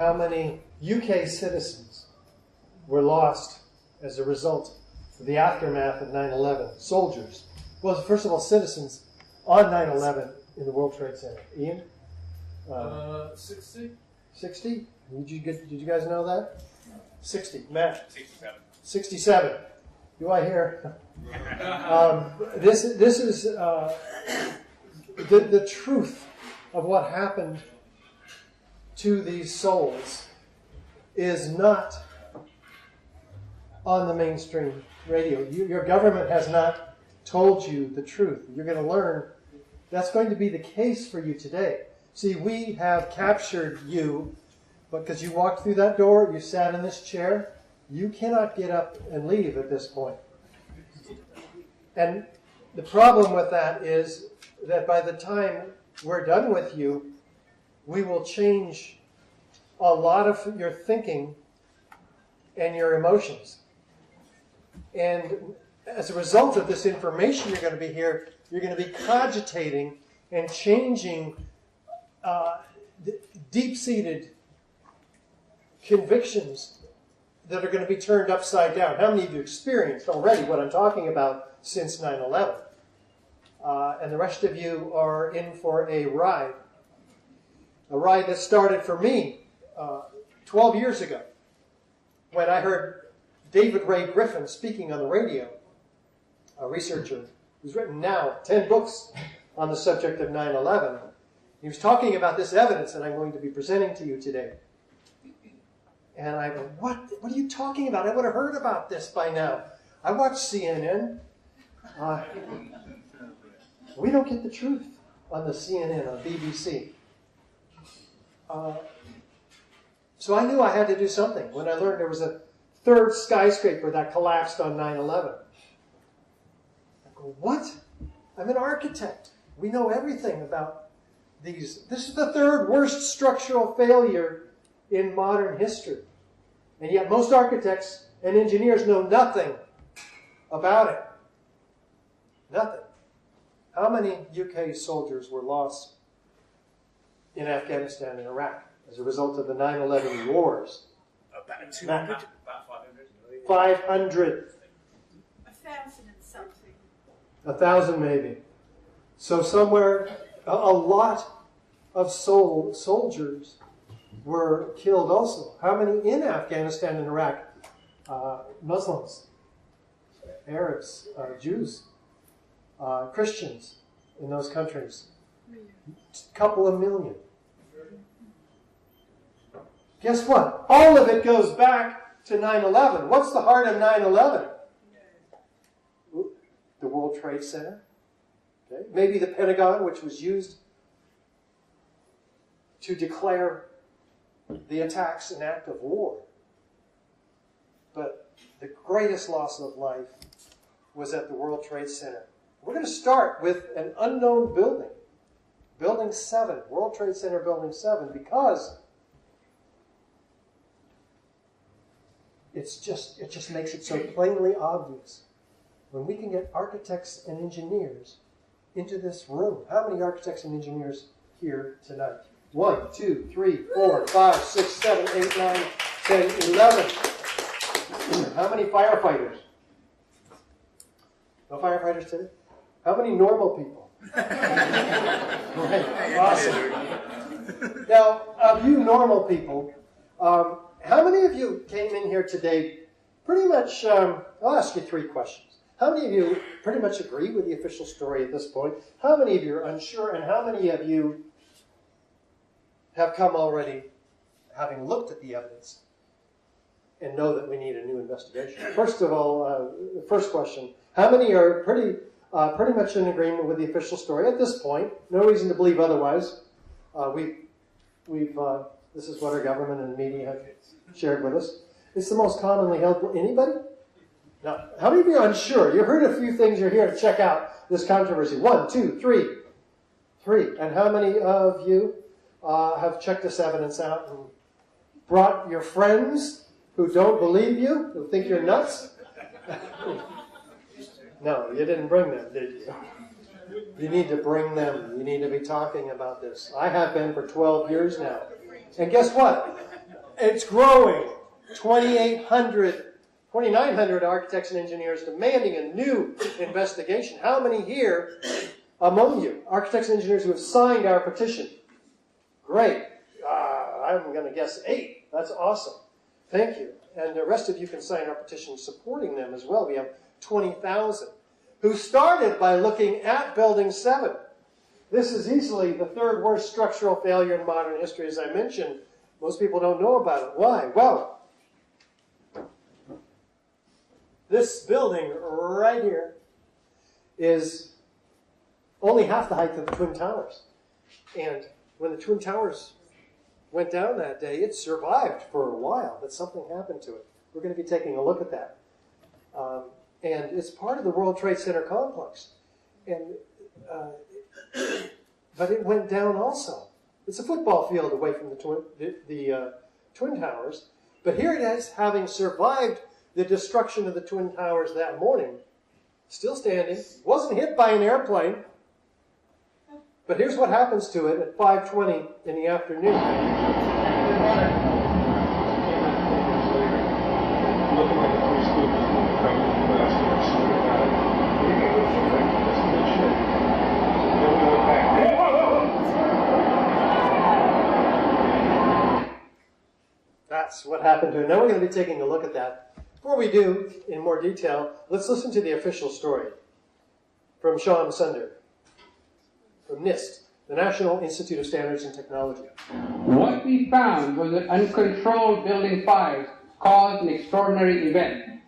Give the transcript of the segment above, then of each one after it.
how many UK citizens were lost as a result of the aftermath of 9/11? Soldiers. Well, first of all, citizens on 9/11 in the World Trade Center. Ian? 60. 60? Did you guys know that? 60. Matt? 67. 67. Do I hear? This is the truth of what happened to these souls is not on the mainstream radio. Your government has not told you the truth. You're going to learn that's going to be the case for you today. See, we have captured you because you walked through that door, you sat in this chair. You cannot get up and leave at this point. And the problem with that is that by the time we're done with you, we will change a lot of your thinking and your emotions. And as a result of this information you're going to be here, you're going to be cogitating and changing deep-seated convictions that are going to be turned upside down. How many of you experienced already what I'm talking about since 9/11? And the rest of you are in for a ride. A ride that started for me 12 years ago when I heard David Ray Griffin speaking on the radio, a researcher who's written now 10 books on the subject of 9/11. He was talking about this evidence that I'm going to be presenting to you today. And I go, what are you talking about? I would have heard about this by now. I watch CNN. We don't get the truth on the CNN, on BBC. So I knew I had to do something when I learned there was a third skyscraper that collapsed on 9/11. I go, what? I'm an architect. We know everything about these. This is the third worst structural failure in modern history. And yet most architects and engineers know nothing about it. Nothing. How many UK soldiers were lost in Afghanistan and Iraq as a result of the 9/11 wars? About 200. About 500. 500. 1,000 and something. 1,000 maybe. So somewhere, a lot of soldiers were killed also. How many in Afghanistan and Iraq? Muslims, Arabs, Jews, Christians in those countries. A couple of million. Guess what? All of it goes back to 9/11. What's the heart of 9/11? The World Trade Center. Okay. Maybe the Pentagon, which was used to declare the attacks an act of war. But the greatest loss of life was at the World Trade Center. We're going to start with an unknown building. Building 7, World Trade Center Building 7, because it just makes it so plainly obvious. When we can get architects and engineers into this room. How many architects and engineers here tonight? 1, 2, 3, 4, 5, 6, 7, 8, 9, 10, 11. How many firefighters? No firefighters today? How many normal people? Right. Awesome. Now, of you normal people, how many of you came in here today pretty much, I'll ask you 3 questions. How many of you pretty much agree with the official story at this point? How many of you are unsure? And how many of you have come already having looked at the evidence and know that we need a new investigation? First of all, the first question, how many are pretty much in agreement with the official story at this point? No reason to believe otherwise. This is what our government and media have shared with us. It's the most commonly held. Anybody? Now, how many of you are unsure? You heard a few things. You're here to check out this controversy. 1, 2, 3. 3. And how many of you have checked this evidence out and brought your friends who don't believe you, who think you're nuts? No, you didn't bring them, did you? You need to bring them. You need to be talking about this. I have been for 12 years now. And guess what? It's growing. 2,900 architects and engineers demanding a new investigation. How many here among you, architects and engineers who have signed our petition? Great. I'm going to guess 8. That's awesome. Thank you. And the rest of you can sign our petition supporting them as well. We have 20,000 who started by looking at Building 7. This is easily the 3rd worst structural failure in modern history, as I mentioned. Most people don't know about it. Why? Well, this building right here is only half the height of the Twin Towers. And when the Twin Towers went down that day, it survived for a while, but something happened to it. We're going to be taking a look at that. And it's part of the World Trade Center complex. And but it went down also. It's a football field away from the Twin Towers. But here it is, having survived the destruction of the Twin Towers that morning, still standing, wasn't hit by an airplane. But here's what happens to it at 5:20 in the afternoon. That's what happened to it. Now we're going to be taking a look at that. Before we do, in more detail, let's listen to the official story from Sean Sunder, from NIST, the National Institute of Standards and Technology. What we found was that uncontrolled building fires caused an extraordinary event.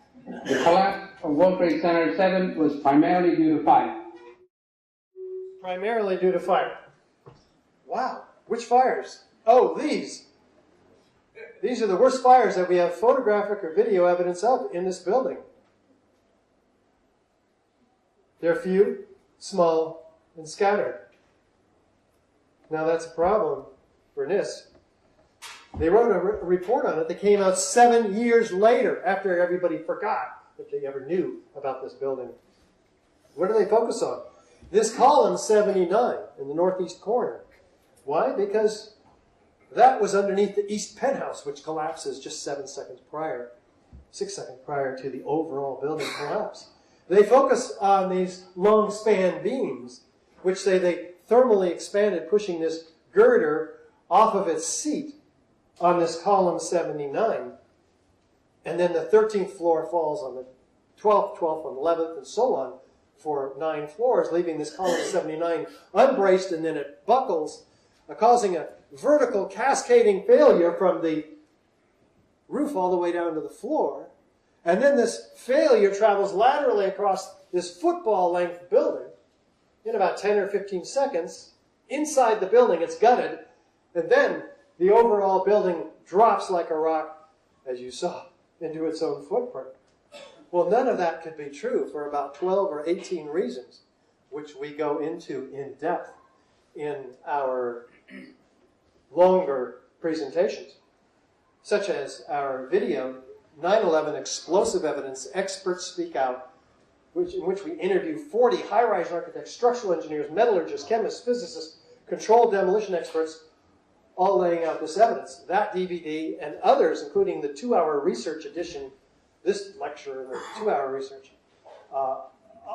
The collapse of World Trade Center 7 was primarily due to fire. Primarily due to fire. Wow. Which fires? Oh, these. These are the worst fires that we have photographic or video evidence of in this building. They're few, small, and scattered. Now that's a problem for NIST. They wrote a report on it that came out 7 years later, after everybody forgot that they ever knew about this building. What do they focus on? This column 79 in the northeast corner. Why? Because that was underneath the east penthouse, which collapses just 6 seconds prior to the overall building collapse. They focus on these long span beams, which they thermally expanded, pushing this girder off of its seat on this column 79. And then the 13th floor falls on the 12th, 12th, and 11th, and so on for 9 floors, leaving this column 79 unbraced, and then it buckles, causing a vertical cascading failure from the roof all the way down to the floor. And then this failure travels laterally across this football-length building. In about 10 or 15 seconds, inside the building, it's gutted, and then the overall building drops like a rock, as you saw, into its own footprint. Well, none of that could be true for about 12 or 18 reasons, which we go into in depth in our longer presentations, such as our video, 9/11 Explosive Evidence, Experts Speak Out, in which we interview 40 high-rise architects, structural engineers, metallurgists, chemists, physicists, controlled demolition experts, all laying out this evidence. That DVD and others, including the 2-hour research edition, this lecture and the 2-hour research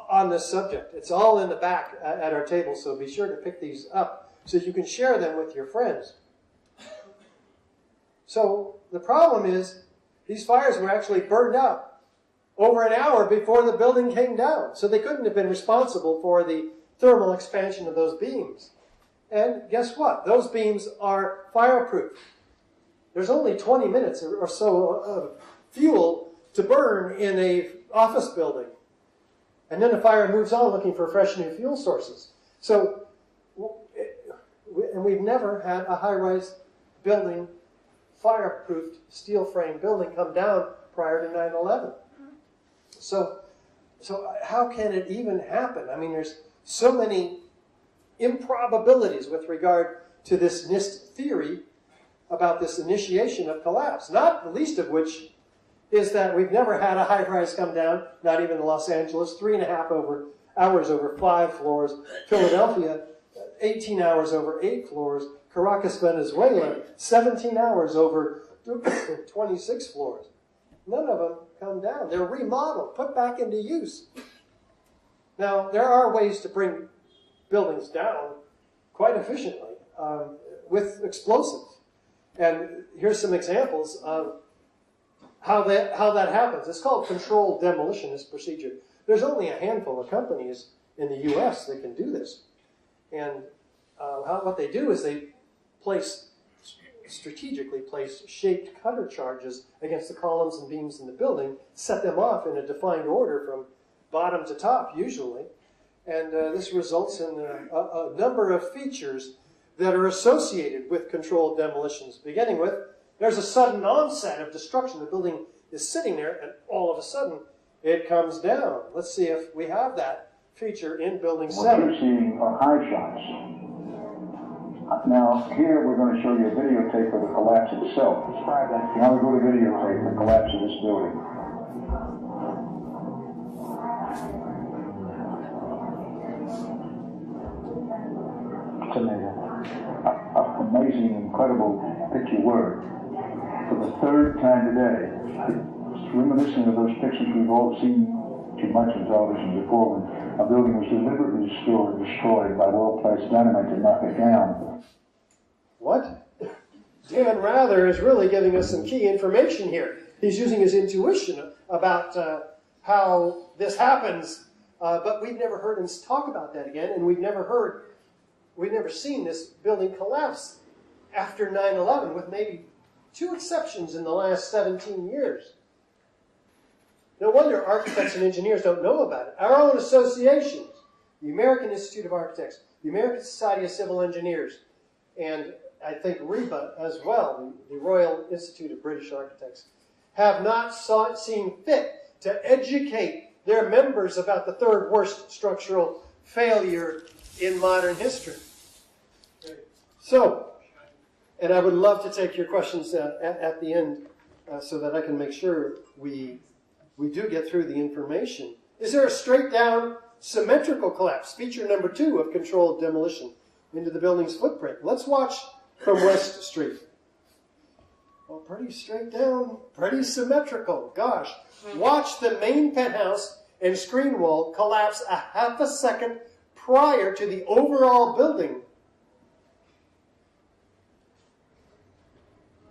on this subject. It's all in the back at our table, so be sure to pick these up so you can share them with your friends. So the problem is these fires were actually burned out over an hour before the building came down. So they couldn't have been responsible for the thermal expansion of those beams. And guess what? Those beams are fireproof. There's only 20 minutes or so of fuel to burn in an office building. And then the fire moves on looking for fresh new fuel sources. So, and we've never had a high-rise building, fireproofed steel frame building come down prior to 9/11. So how can it even happen? I mean, there's so many improbabilities with regard to this NIST theory about this initiation of collapse, not the least of which is that we've never had a high-rise come down, not even in Los Angeles, 3.5 hours over 5 floors, Philadelphia, 18 hours over 8 floors, Caracas, Venezuela, 17 hours over 26 floors. None of them come down. They're remodeled, put back into use. Now, there are ways to bring buildings down quite efficiently with explosives. And here's some examples of how that happens. It's called controlled demolition, this procedure. There's only a handful of companies in the US that can do this. And what they do is they strategically place shaped cutter charges against the columns and beams in the building, set them off in a defined order from bottom to top, usually. And this results in a number of features that are associated with controlled demolitions. Beginning with, there's a sudden onset of destruction. The building is sitting there, and all of a sudden, it comes down. Let's see if we have that feature in Building 7. What you're seeing are high shots. Now, here we're going to show you a videotape of the collapse itself. Now we go to videotape the collapse of this building. It's amazing. Amazing, incredible picture word. For the third time today, it's reminiscent of those pictures we've all seen too much on television before when a building was deliberately destroyed by world-class dynamite to knock it down. What? Dan Rather is really giving us some key information here. He's using his intuition about how this happens, but we've never heard him talk about that again, and we've never seen this building collapse after 9/11, with maybe 2 exceptions in the last 17 years. No wonder architects and engineers don't know about it. Our own associations, the American Institute of Architects, the American Society of Civil Engineers, and I think RIBA as well, the Royal Institute of British Architects, have not seen fit to educate their members about the third worst structural failure in modern history. So, and I would love to take your questions at the end so that I can make sure we do get through the information. Is there a straight down symmetrical collapse? Feature number 2 of controlled demolition into the building's footprint. Let's watch from West Street. Well, pretty straight down, pretty symmetrical. Gosh. Watch the main penthouse and screen wall collapse a half a second prior to the overall building.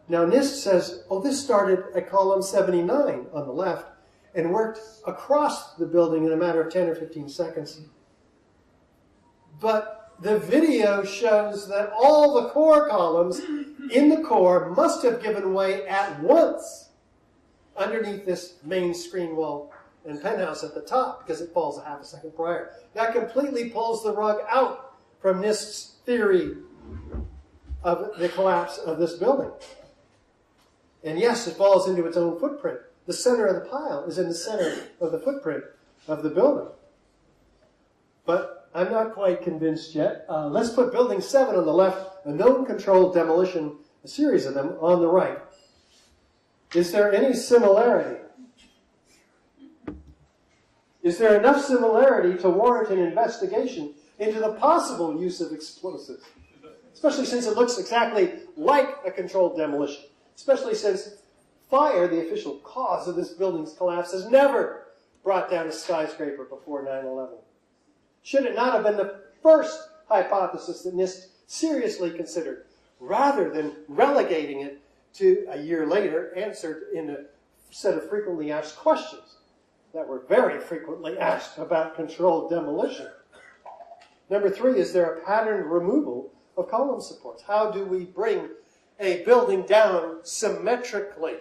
Now NIST says, oh, this started at column 79 on the left and worked across the building in a matter of 10 or 15 seconds. But the video shows that all the core columns in the core must have given way at once underneath this main screen wall and penthouse at the top because it falls a half a second prior. That completely pulls the rug out from NIST's theory of the collapse of this building. And yes, it falls into its own footprint. The center of the pile is in the center of the footprint of the building. But I'm not quite convinced yet. Let's put Building 7 on the left, a known controlled demolition, a series of them, on the right. Is there any similarity? Is there enough similarity to warrant an investigation into the possible use of explosives? Especially since it looks exactly like a controlled demolition. Especially since fire, the official cause of this building's collapse, has never brought down a skyscraper before 9/11. Should it not have been the first hypothesis that NIST seriously considered, rather than relegating it to, a year later, answered in a set of frequently asked questions that were very frequently asked about controlled demolition? Number 3, is there a patterned removal of column supports? How do we bring a building down symmetrically?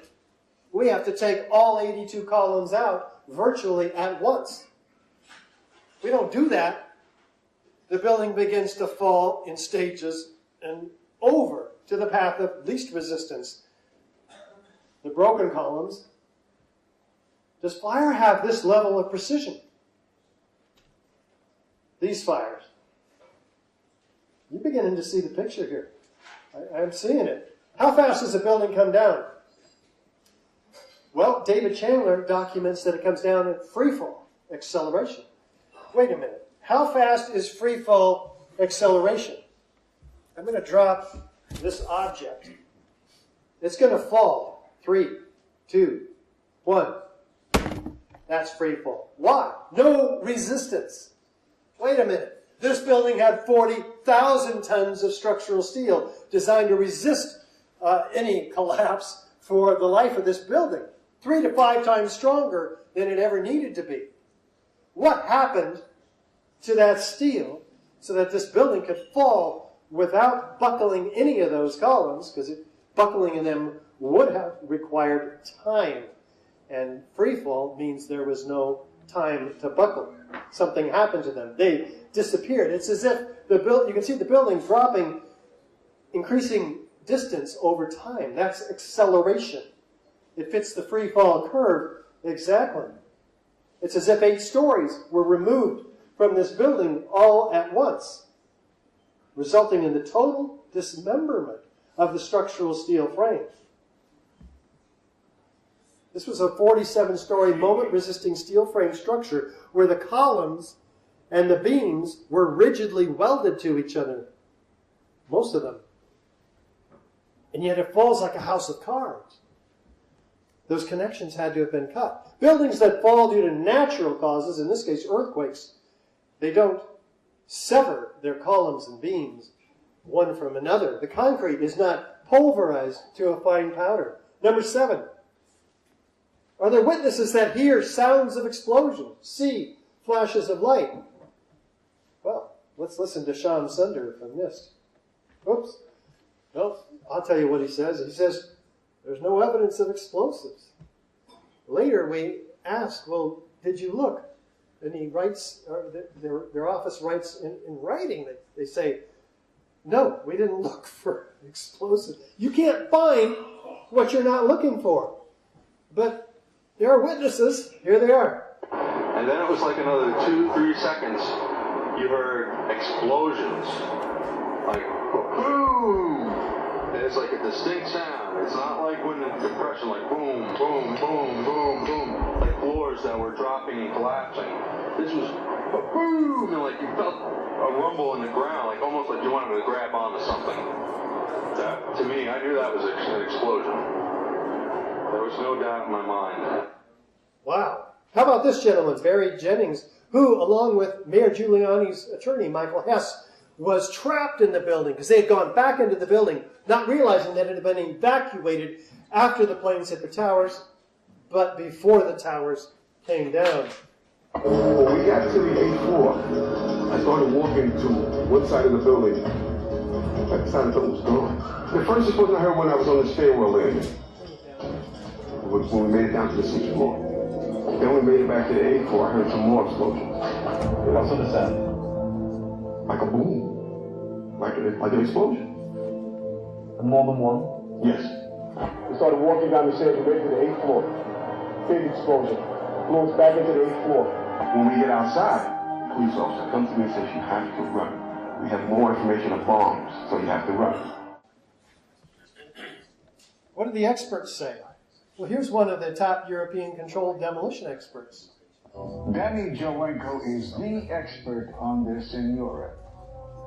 We have to take all 82 columns out virtually at once. We don't do that. The building begins to fall in stages and over to the path of least resistance. The broken columns. Does fire have this level of precision? These fires. You're beginning to see the picture here. I'm seeing it. How fast does a building come down? Well, David Chandler documents that it comes down in freefall acceleration. Wait a minute. How fast is freefall acceleration? I'm going to drop this object It's going to fall. 3, 2, 1. That's free fall. Why? No resistance. Wait a minute. This building had 40,000 tons of structural steel designed to resist any collapse for the life of this building. 3 to 5 times stronger than it ever needed to be. What happened to that steel so that this building could fall without buckling any of those columns? Because buckling in them would have required time. And free fall means there was no time to buckle. Something happened to them. They disappeared. It's as if you can see the building dropping, increasing distance over time. That's acceleration. It fits the free fall curve exactly. It's as if 8 stories were removed from this building all at once, resulting in the total dismemberment of the structural steel frame. This was a 47-story moment-resisting steel frame structure where the columns and the beams were rigidly welded to each other, most of them. And yet it falls like a house of cards. Those connections had to have been cut. Buildings that fall due to natural causes, in this case earthquakes, they don't sever their columns and beams one from another. The concrete is not pulverized to a fine powder. Number 7. Are there witnesses that hear sounds of explosions, see flashes of light? Well, let's listen to Sean Sunder from NIST. Oops. No, I'll tell you what he says. He says, there's no evidence of explosives. Later we ask, well, did you look? And he writes, or their office writes in writing, they say, no, we didn't look for explosives. You can't find what you're not looking for. But there are witnesses. Here they are. And then it was like another 2-3 seconds. You heard explosions. Like, boom! And it's like a distinct sound. It's not like when the depression, like boom, boom, boom, boom, boom. Like floors that were dropping and collapsing. This was boom! And like you felt a rumble in the ground, like almost like you wanted to grab onto something. That, to me, I knew that was an explosion. There was no doubt in my mind. Wow. How about this gentleman, Barry Jennings, who, along with Mayor Giuliani's attorney, Michael Hess, was trapped in the building because they had gone back into the building, not realizing that it had been evacuated after the planes hit the towers, but before the towers came down. When we got to the 8th floor, I started walking to one side of the building. Like the side of the building was gone. The first explosion I heard when I was on the stairwell landing. When we made it down to the 6th floor. Then we made it back to the 8th floor, I heard some more explosions. What's the sound? Like a boom. Like an explosion. And more than one? Yes. We started walking down the stairs, we made it to the 8th floor. Big explosion. Blew us back into the 8th floor. When we get outside, the police officer comes to me and says, you have to run. We have more information of bombs, so you have to run. What do the experts say? Well, here's one of the top European controlled demolition experts. Danny Jowenko is the expert on this in Europe.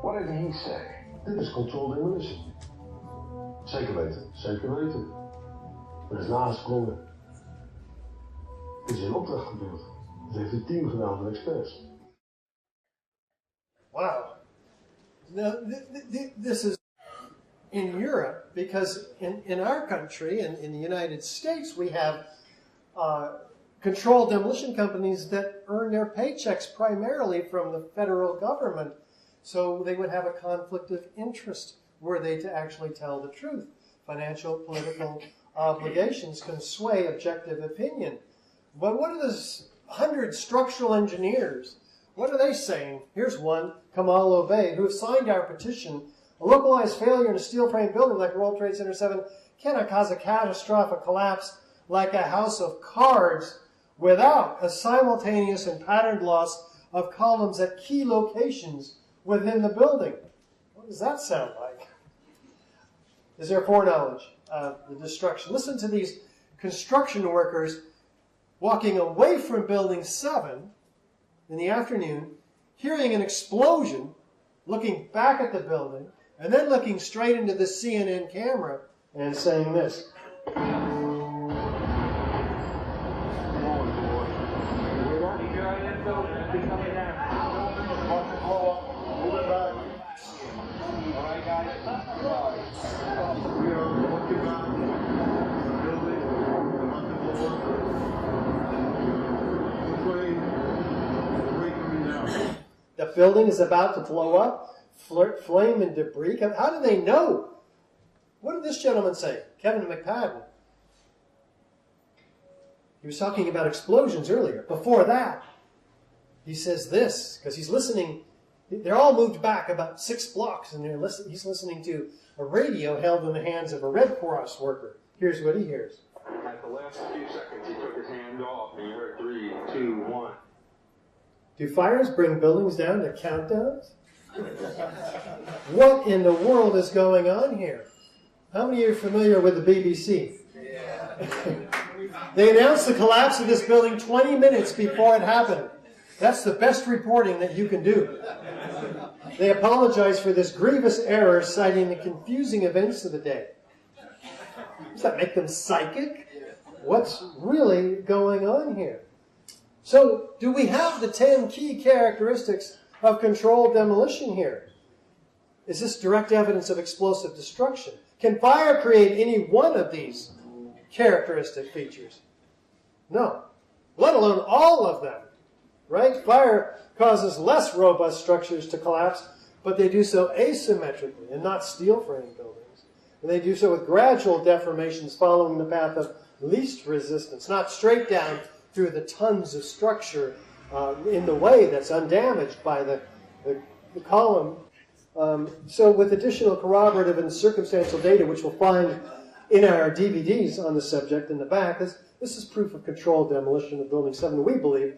What did he say? Dit is controlled demolition. Zeker weten, zeker weten. Er is nagekomen. Het is in opdracht gebeurd. Dat heeft een team gedaan van experts. Wow. Now, this is in Europe, because in our country, in the United States, we have controlled demolition companies that earn their paychecks primarily from the federal government. So they would have a conflict of interest were they to actually tell the truth. Financial, political obligations can sway objective opinion. But what are the 100 structural engineers? What are they saying? Here's one, Kamal Obey, who have signed our petition. A localized failure in a steel frame building like World Trade Center 7 cannot cause a catastrophic collapse like a house of cards without a simultaneous and patterned loss of columns at key locations within the building. What does that sound like? Is there foreknowledge of the destruction? Listen to these construction workers walking away from Building 7 in the afternoon, hearing an explosion, looking back at the building, and then looking straight into the CNN camera and saying this. The building is about to blow up, flame and debris. How do they know? What did this gentleman say? Kevin McPadden. He was talking about explosions earlier. Before that, he says this, because he's listening. They're all moved back about 6 blocks, and he's listening to a radio held in the hands of a Red Cross worker. Here's what he hears. At the last few seconds, he took his hand off, and you heard 3, 2, 1. Do fires bring buildings down to countdowns? What in the world is going on here? How many of you are familiar with the BBC? They announced the collapse of this building 20 minutes before it happened. That's the best reporting that you can do. They apologize for this grievous error, citing the confusing events of the day. Does that make them psychic? What's really going on here? So, do we have the 10 key characteristics of controlled demolition here? Is this direct evidence of explosive destruction? Can fire create any one of these characteristic features? No. Let alone all of them. Right? Fire causes less robust structures to collapse, but they do so asymmetrically and not steel frame buildings. And they do so with gradual deformations following the path of least resistance, not straight down through the tons of structure in the way that's undamaged by the column. So with additional corroborative and circumstantial data, which we'll find in our DVDs on the subject in the back, this is proof of controlled demolition of Building 7, we believe.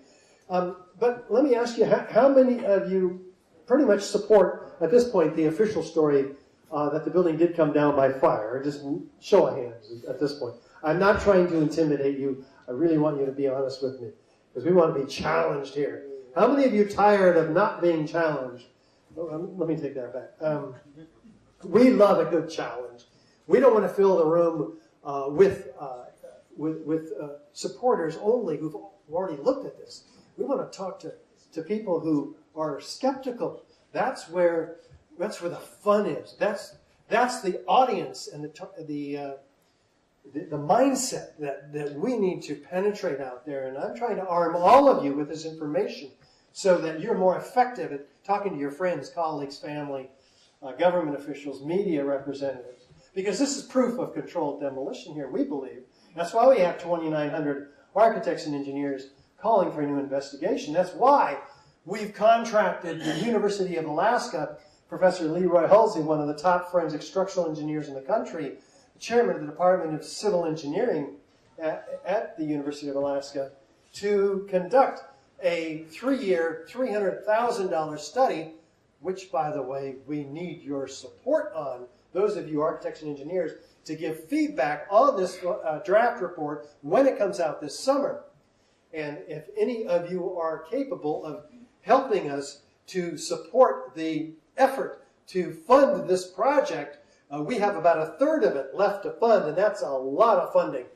But let me ask you, how many of you pretty much support, at this point, the official story that the building did come down by fire? Just show of hands at this point. I'm not trying to intimidate you. I really want you to be honest with me, because we want to be challenged here. How many of you are tired of not being challenged? Let me take that back. We love a good challenge. We don't want to fill the room with supporters only who've already looked at this. We want to talk to people who are skeptical. That's where the fun is. That's the audience and the mindset that we need to penetrate out there. And I'm trying to arm all of you with this information so that you're more effective at talking to your friends, colleagues, family, government officials, media representatives. Because this is proof of controlled demolition here, we believe. That's why we have 2,900 architects and engineers calling for a new investigation. That's why we've contracted the University of Alaska, Professor Leroy Hulsey, one of the top forensic structural engineers in the country, the chairman of the Department of Civil Engineering at the University of Alaska, to conduct a 3-year, $300,000 study, which, by the way, we need your support on, those of you architects and engineers, to give feedback on this draft report when it comes out this summer. And if any of you are capable of helping us to support the effort to fund this project, we have about 1/3 of it left to fund, and that's a lot of funding.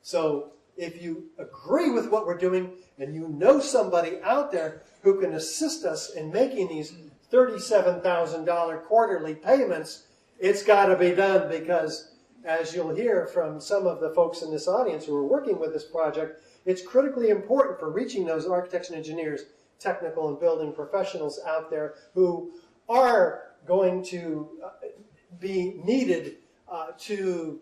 So if you agree with what we're doing and you know somebody out there who can assist us in making these $37,000 quarterly payments, it's got to be done, because as you'll hear from some of the folks in this audience who are working with this project, it's critically important for reaching those architects and engineers, technical and building professionals out there who are going to be needed to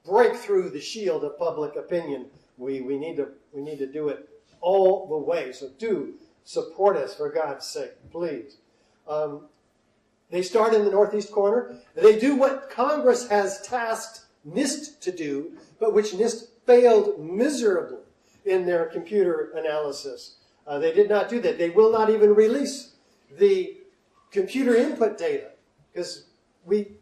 break through the shield of public opinion. We need to do it all the way. So do support us, for God's sake, please. They start in the northeast corner. They do what Congress has tasked NIST to do, but which NIST failed miserably in their computer analysis. They did not do that. They will not even release the computer input data, because we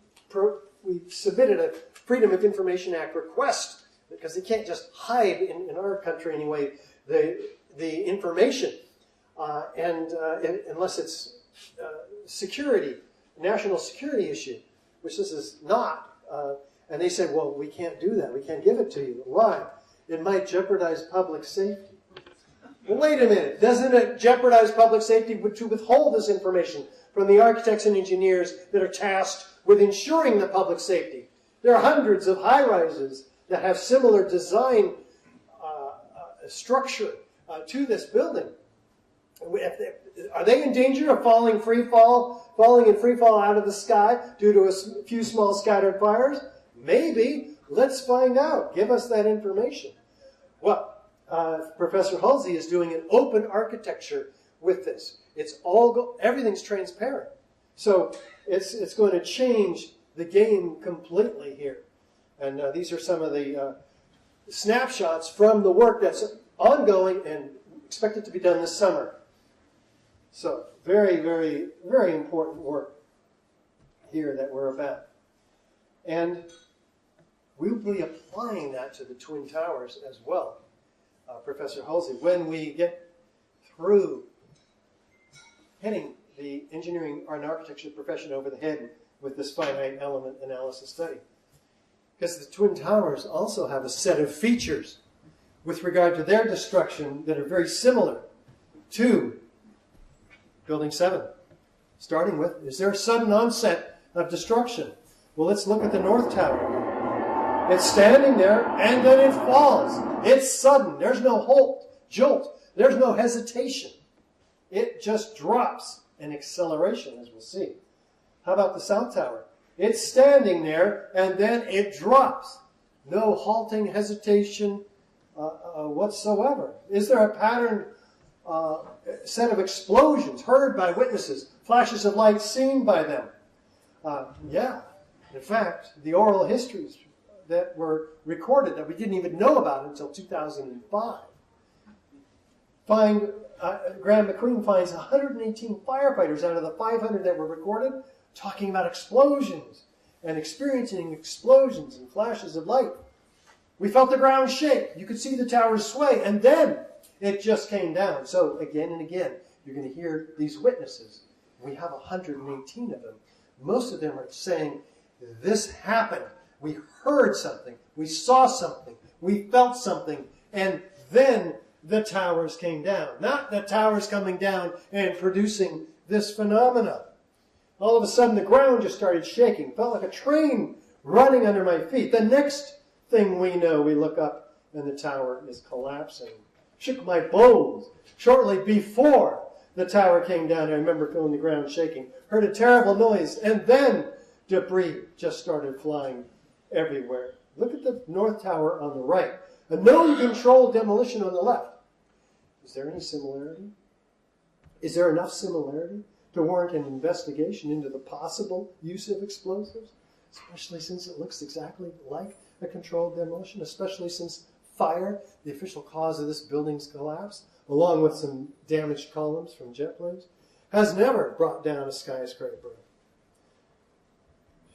submitted a Freedom of Information Act request, because they can't just hide, in our country anyway, the information, unless it's security, national security issue, which this is not. And they said, well, we can't do that. We can't give it to you. Why? It might jeopardize public safety. Well, wait a minute. Doesn't it jeopardize public safety to withhold this information from the architects and engineers that are tasked with ensuring the public safety? There are hundreds of high-rises that have similar design structure to this building. Are they in danger of falling in free fall out of the sky due to a few small scattered fires? Maybe. Let's find out. Give us that information. Well, Professor Halsey is doing an open architecture with this. It's everything's transparent. So it's going to change the game completely here. And these are some of the snapshots from the work that's ongoing and expected to be done this summer. So very, very, very important work here that we're about. And we'll be applying that to the Twin Towers as well, Professor Halsey, when we get through hitting the engineering and architecture profession over the head with this finite element analysis study. Because the Twin Towers also have a set of features with regard to their destruction that are very similar to Building 7. Starting with, is there a sudden onset of destruction? Well, let's look at the North Tower. It's standing there, and then it falls. It's sudden. There's no jolt. There's no hesitation. It just drops in acceleration, as we'll see. How about the South Tower? It's standing there, and then it drops. No halting hesitation whatsoever. Is there a pattern set of explosions heard by witnesses, flashes of light seen by them? Yeah. In fact, the oral histories that were recorded that we didn't even know about until 2005 Graham McQueen finds 118 firefighters out of the 500 that were recorded talking about explosions and experiencing explosions and flashes of light. We felt the ground shake. You could see the towers sway, and then it just came down. So again and again, you're going to hear these witnesses. We have 118 of them. Most of them are saying, this happened. We heard something. We saw something. We felt something. And then the towers came down. Not the towers coming down and producing this phenomena. All of a sudden, the ground just started shaking. Felt like a train running under my feet. The next thing we know, we look up and the tower is collapsing. Shook my bones. Shortly before the tower came down, I remember feeling the ground shaking. Heard a terrible noise, and then debris just started flying everywhere. Look at the North Tower on the right. A known controlled demolition on the left. Is there any similarity? Is there enough similarity to warrant an investigation into the possible use of explosives? Especially since it looks exactly like a controlled demolition, especially since fire, the official cause of this building's collapse, along with some damaged columns from jet planes, has never brought down a skyscraper.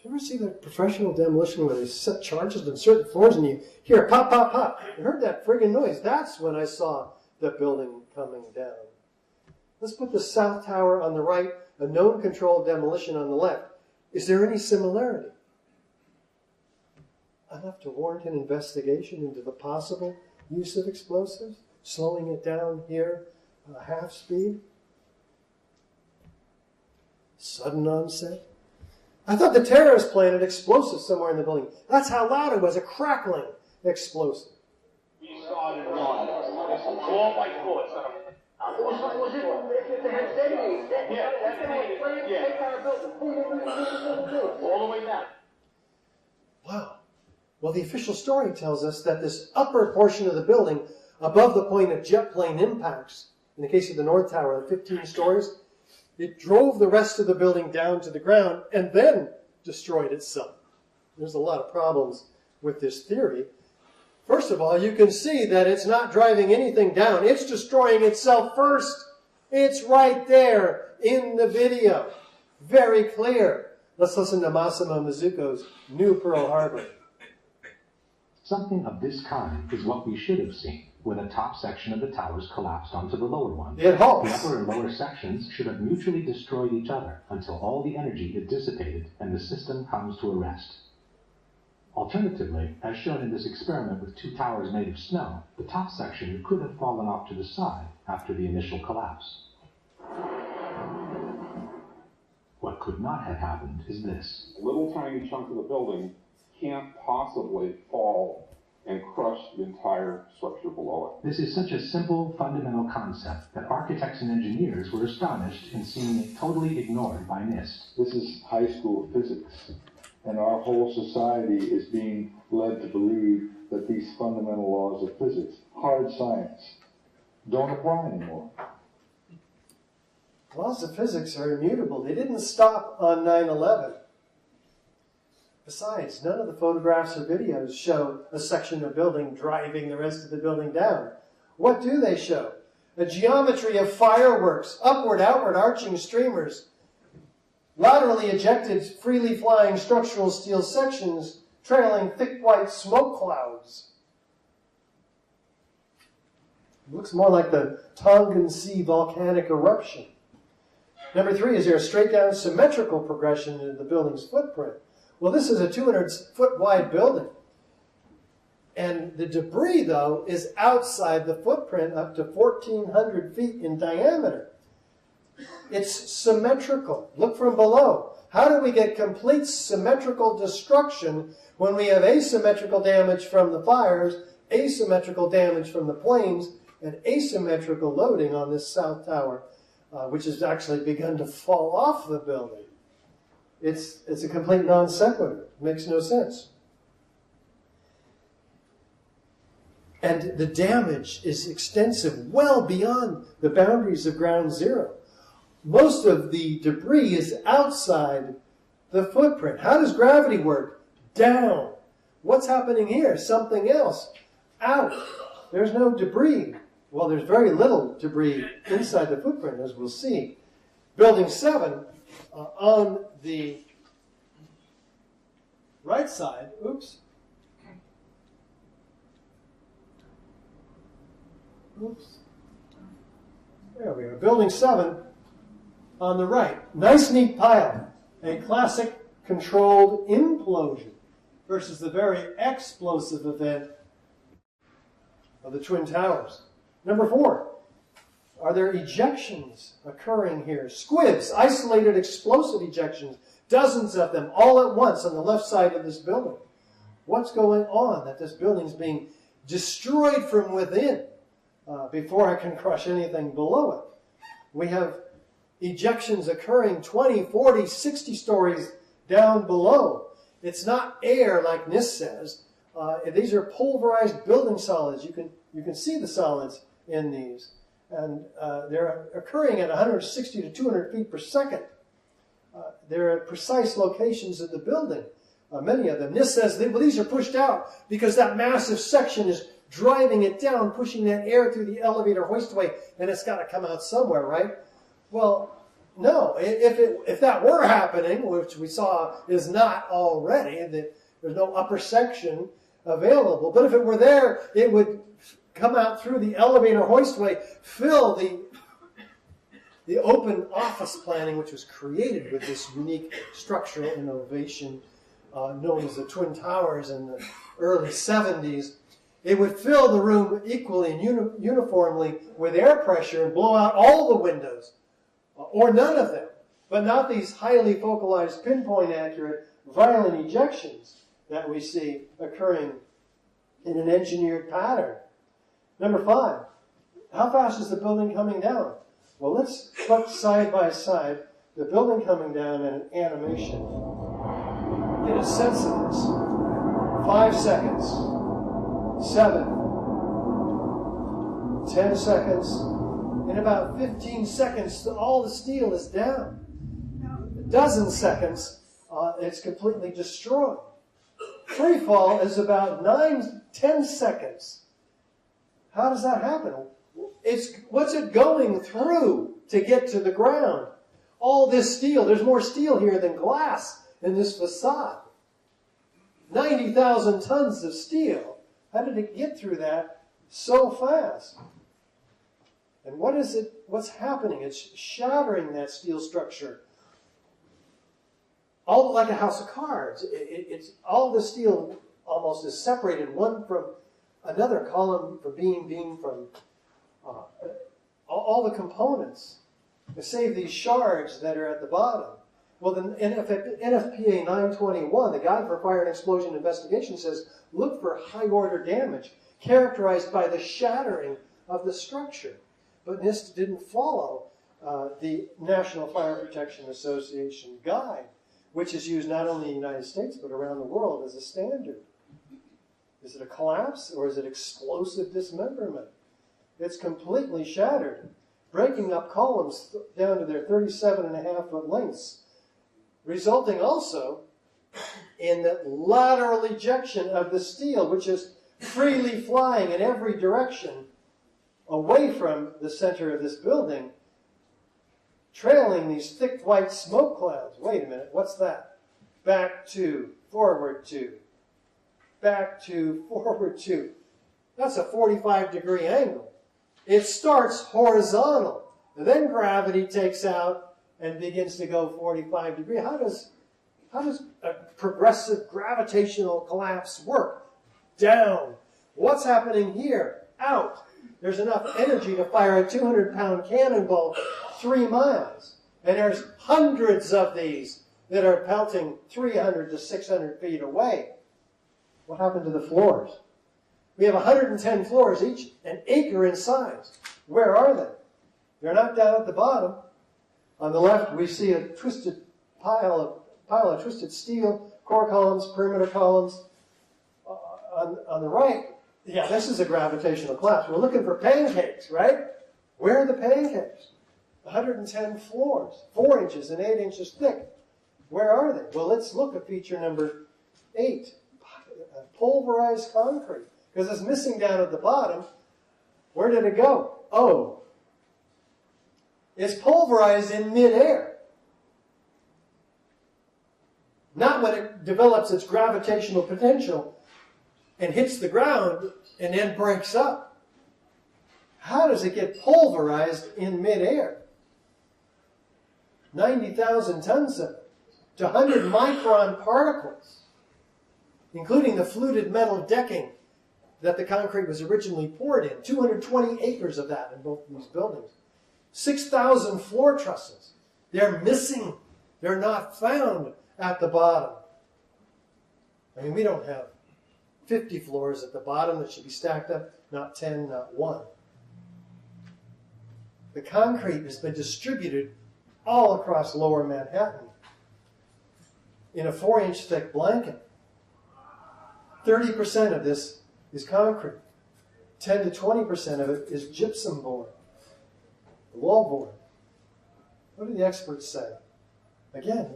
You ever see the professional demolition where they set charges on certain floors and you hear pop, pop, pop? You heard that friggin' noise. That's when I saw the building coming down. Let's put the South Tower on the right, a known controlled demolition on the left. Is there any similarity? Enough to warrant an investigation into the possible use of explosives? Slowing it down here, half speed? Sudden onset? I thought the terrorists planted explosives somewhere in the building. That's how loud it was, a crackling explosive. We started one. All by force. Was it the head detonated? Yeah, detonated. Yeah. Take down a building. All the way down. Wow. Well, the official story tells us that this upper portion of the building, above the point of jet plane impacts, in the case of the North Tower, 15 stories, it drove the rest of the building down to the ground and then destroyed itself. There's a lot of problems with this theory. First of all, you can see that it's not driving anything down. It's destroying itself first. It's right there in the video. Very clear. Let's listen to Massimo Mazzucco's New Pearl Harbor. Something of this kind is what we should have seen when the top section of the towers collapsed onto the lower one. It halts. The upper and lower sections should have mutually destroyed each other until all the energy is dissipated and the system comes to a rest. Alternatively, as shown in this experiment with 2 towers made of snow, the top section could have fallen off to the side after the initial collapse. What could not have happened is this. A little tiny chunk of the building can't possibly fall and crush the entire structure below it. This is such a simple, fundamental concept that architects and engineers were astonished in seeing it totally ignored by NIST. This is high school physics, and our whole society is being led to believe that these fundamental laws of physics, hard science, don't apply anymore. Laws of physics are immutable. They didn't stop on 9/11. Besides, none of the photographs or videos show a section of building driving the rest of the building down. What do they show? A geometry of fireworks, upward, outward arching streamers, laterally ejected, freely flying structural steel sections trailing thick white smoke clouds. It looks more like the Tongan Sea volcanic eruption. Number 3, is there a straight down symmetrical progression into the building's footprint? Well, this is a 200-foot wide building. And the debris, though, is outside the footprint up to 1,400 feet in diameter. It's symmetrical. Look from below. How do we get complete symmetrical destruction when we have asymmetrical damage from the fires, asymmetrical damage from the planes, and asymmetrical loading on this south tower, which has actually begun to fall off the building? It's a complete non sequitur. It makes no sense. And the damage is extensive, well beyond the boundaries of ground zero. Most of the debris is outside the footprint. How does gravity work? Down. What's happening here? Something else. Out. There's no debris. Well, there's very little debris inside the footprint, as we'll see. Building 7, on the right side, oops. There we are. Building 7 on the right. Nice, neat pile. A classic controlled implosion versus the very explosive event of the Twin Towers. Number 4. Are there ejections occurring here? Squibs, isolated explosive ejections, dozens of them all at once on the left side of this building. What's going on that this building's being destroyed from within before I can crush anything below it? We have ejections occurring 20, 40, 60 stories down below. It's not air like NIST says. These are pulverized building solids. You can see the solids in these. And they're occurring at 160 to 200 feet per second. They're at precise locations in the building, many of them. NIST says these are pushed out because that massive section is driving it down, pushing that air through the elevator hoistway, and it's got to come out somewhere, right? Well, no. If that were happening, which we saw is not already, there's no upper section available, but if it were there, it would come out through the elevator hoistway, fill the open office planning, which was created with this unique structural innovation known as the Twin Towers in the early 70s. It would fill the room equally and uniformly with air pressure and blow out all the windows, or none of them, but not these highly focalized, pinpoint accurate, violent ejections that we see occurring in an engineered pattern. Number 5, how fast is the building coming down? Well, let's put side by side the building coming down and an animation. Get a sense of this. 5 seconds, 7, 10 seconds. In about 15 seconds, all the steel is down. A dozen seconds, it's completely destroyed. Free fall is about 9-10 seconds. How does that happen? What's it going through to get to the ground? All this steel, there's more steel here than glass in this facade. 90,000 tons of steel. How did it get through that so fast? And what's happening? It's shattering that steel structure. All like a house of cards. It's all the steel almost is separated one from another, column from beam from all the components, save these shards that are at the bottom. Well, the NFPA 921, the Guide for Fire and Explosion Investigation, says look for high-order damage characterized by the shattering of the structure. But NIST didn't follow the National Fire Protection Association guide, which is used not only in the United States but around the world as a standard. Is it a collapse or is it explosive dismemberment? It's completely shattered, breaking up columns down to their 37.5-foot lengths, resulting also in the lateral ejection of the steel, which is freely flying in every direction away from the center of this building, trailing these thick white smoke clouds. Wait a minute, what's that? Back to, forward to, back to, forward to. That's a 45-degree angle. It starts horizontal, and then gravity takes out and begins to go 45 degrees. How does a progressive gravitational collapse work? Down. What's happening here? Out. There's enough energy to fire a 200-pound cannonball 3 miles. And there's hundreds of these that are pelting 300 to 600 feet away. What happened to the floors? We have 110 floors, each an acre in size. Where are they? They're not down at the bottom. On the left, we see a twisted pile of twisted steel, core columns, perimeter columns. On the right, yeah, this is a gravitational collapse. We're looking for pancakes, right? Where are the pancakes? 110 floors, 4 inches and 8 inches thick. Where are they? Well, let's look at feature number 8, pulverized concrete. Because it's missing down at the bottom. Where did it go? Oh, it's pulverized in midair. Not when it develops its gravitational potential and hits the ground and then breaks up. How does it get pulverized in midair? 90,000 tons of it to 100 micron particles, including the fluted metal decking that the concrete was originally poured in. 220 acres of that in both of these buildings. 6,000 floor trusses. They're missing. They're not found at the bottom. I mean, we don't have 50 floors at the bottom that should be stacked up, not 10, not 1. The concrete has been distributed all across lower Manhattan in a 4-inch thick blanket. 30% of this is concrete. 10 to 20% of it is gypsum board, wall board. What do the experts say? Again,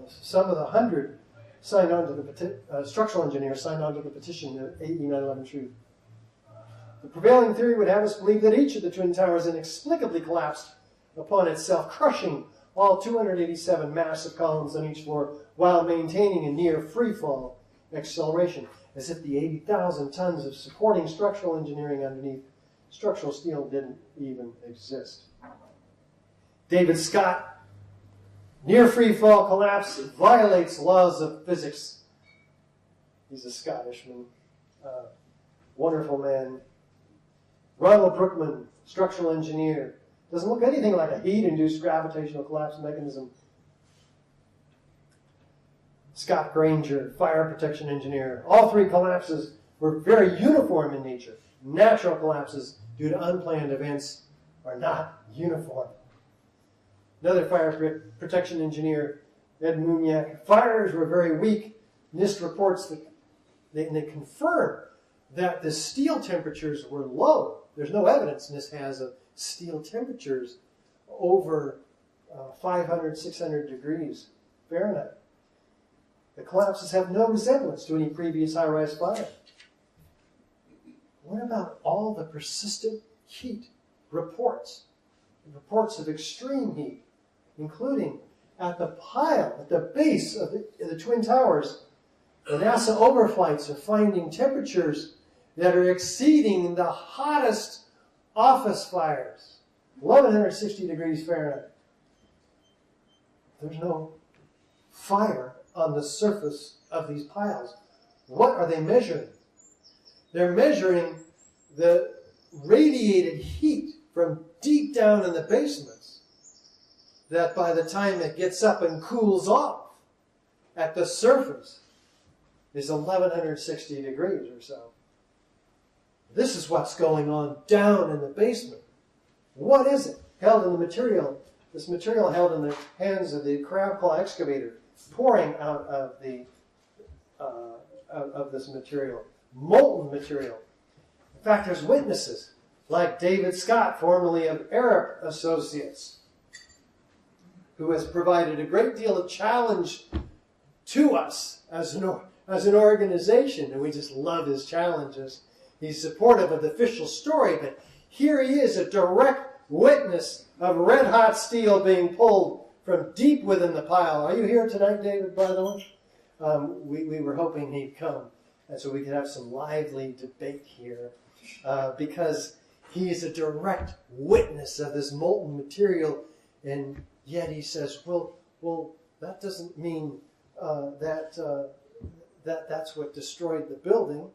some of the 100 signed on to the structural engineers signed on to the petition, the AE 911 Truth. The prevailing theory would have us believe that each of the Twin Towers inexplicably collapsed upon itself, crushing all 287 massive columns on each floor while maintaining a near free-fall acceleration, as if the 80,000 tons of supporting structural engineering underneath structural steel didn't even exist. David Scott, near free-fall collapse violates laws of physics. He's a Scottishman, wonderful man. Ronald Brookman, structural engineer, doesn't look anything like a heat-induced gravitational collapse mechanism. Scott Granger, fire protection engineer. All 3 collapses were very uniform in nature. Natural collapses due to unplanned events are not uniform. Another fire protection engineer, Ed Muniak. Fires were very weak. NIST reports that they confirm that the steel temperatures were low. There's no evidence NIST has of steel temperatures over 500, 600 degrees Fahrenheit. The collapses have no resemblance to any previous high-rise fire. What about all the persistent heat reports of extreme heat, including at the pile, at the base of the Twin Towers? The NASA overflights are finding temperatures that are exceeding the hottest office fires, 1,160 degrees Fahrenheit. There's no fire on the surface of these piles. What are they measuring? They're measuring the radiated heat from deep down in the basements that by the time it gets up and cools off at the surface is 1160 degrees or so. This is what's going on down in the basement. What is it? Held in the material, this material held in the hands of the crab claw excavator, pouring out of the of this material, molten material. In fact, there's witnesses like David Scott, formerly of Arab Associates, who has provided a great deal of challenge to us as an organization, and we just love his challenges. He's supportive of the official story, but here he is, a direct witness of red-hot steel being pulled from deep within the pile. Are you here tonight, David, by the way? We were hoping he'd come, and so we could have some lively debate here, because he's a direct witness of this molten material, and yet he says, well, that doesn't mean that's what destroyed the building.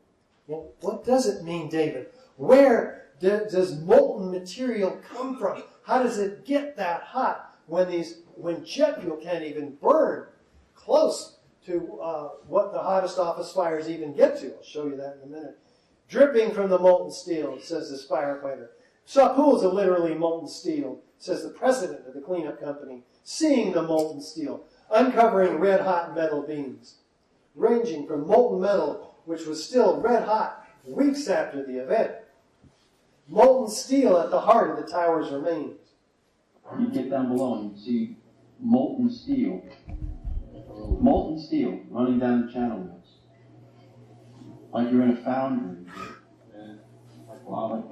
Well, what does it mean, David? Where does molten material come from? How does it get that hot when jet fuel can't even burn close to what the hottest office fires even get to? I'll show you that in a minute. Dripping from the molten steel, says this firefighter. Saw pools of literally molten steel, says the president of the cleanup company, seeing the molten steel, uncovering red-hot metal beams, ranging from molten metal, which was still red-hot weeks after the event. Molten steel at the heart of the tower's remains. You get down below and you see molten steel running down the channel wheels. Like you're in a foundry. Like lava.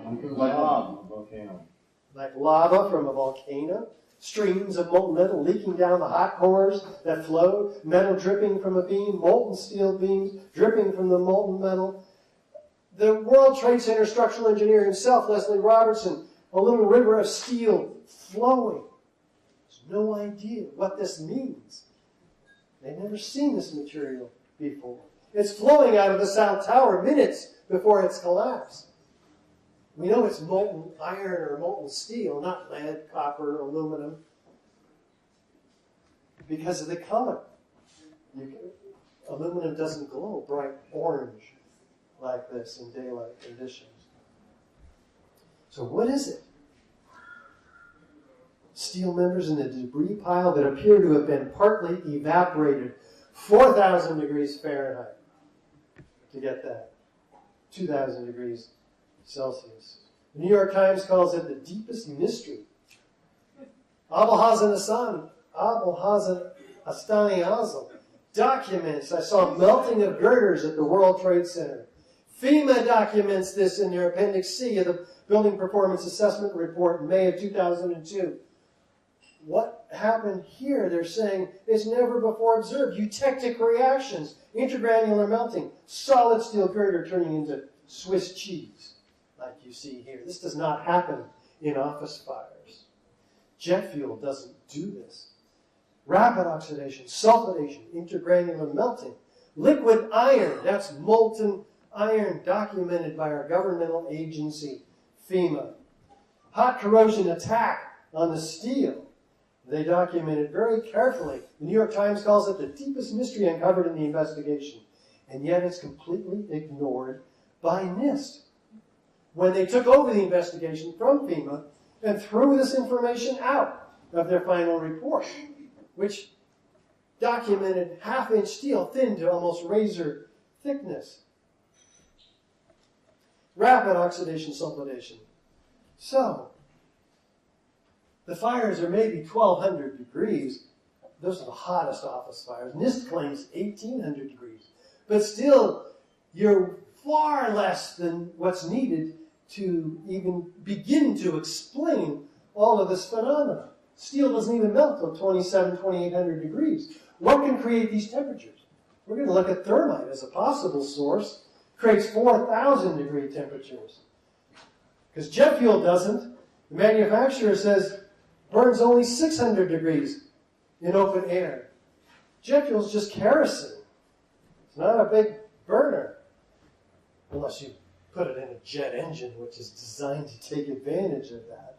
Like lava from a volcano. Streams of molten metal leaking down the hot cores that flow. Metal dripping from a beam. Molten steel beams dripping from the molten metal. The World Trade Center structural engineer himself, Leslie Robertson, a little river of steel flowing. There's no idea what this means. They've never seen this material before. It's flowing out of the South Tower minutes before its collapse. We know it's molten iron or molten steel, not lead, copper, aluminum, because of the color. Aluminum doesn't glow bright orange like this in daylight conditions. So what is it? Steel members in the debris pile that appear to have been partly evaporated. 4,000 degrees Fahrenheit to get that. 2,000 degrees Celsius. The New York Times calls it the deepest mystery. Abul Hasan Astani Azal documents, I saw melting of girders at the World Trade Center. FEMA documents this in their Appendix C of the Building Performance Assessment Report in May of 2002. What happened here, they're saying, is never before observed. Eutectic reactions, intergranular melting, solid steel girder turning into Swiss cheese, like you see here. This does not happen in office fires. Jet fuel doesn't do this. Rapid oxidation, sulfidation, intergranular melting. Liquid iron, that's molten iron documented by our governmental agency, FEMA. Hot corrosion attack on the steel. They documented very carefully. The New York Times calls it the deepest mystery uncovered in the investigation. And yet it's completely ignored by NIST. When they took over the investigation from FEMA and threw this information out of their final report, which documented half-inch steel thin to almost razor thickness. Rapid oxidation sulfidation. So, the fires are maybe 1,200 degrees. Those are the hottest office fires. NIST claims 1,800 degrees. But still, you're far less than what's needed to even begin to explain all of this phenomena. Steel doesn't even melt till 2,800 degrees. What can create these temperatures? We're going to look at thermite as a possible source. Creates 4,000 degree temperatures. Because jet fuel doesn't. The manufacturer says burns only 600 degrees in open air. Jet fuel is just kerosene. It's not a big burner, unless you put it in a jet engine, which is designed to take advantage of that.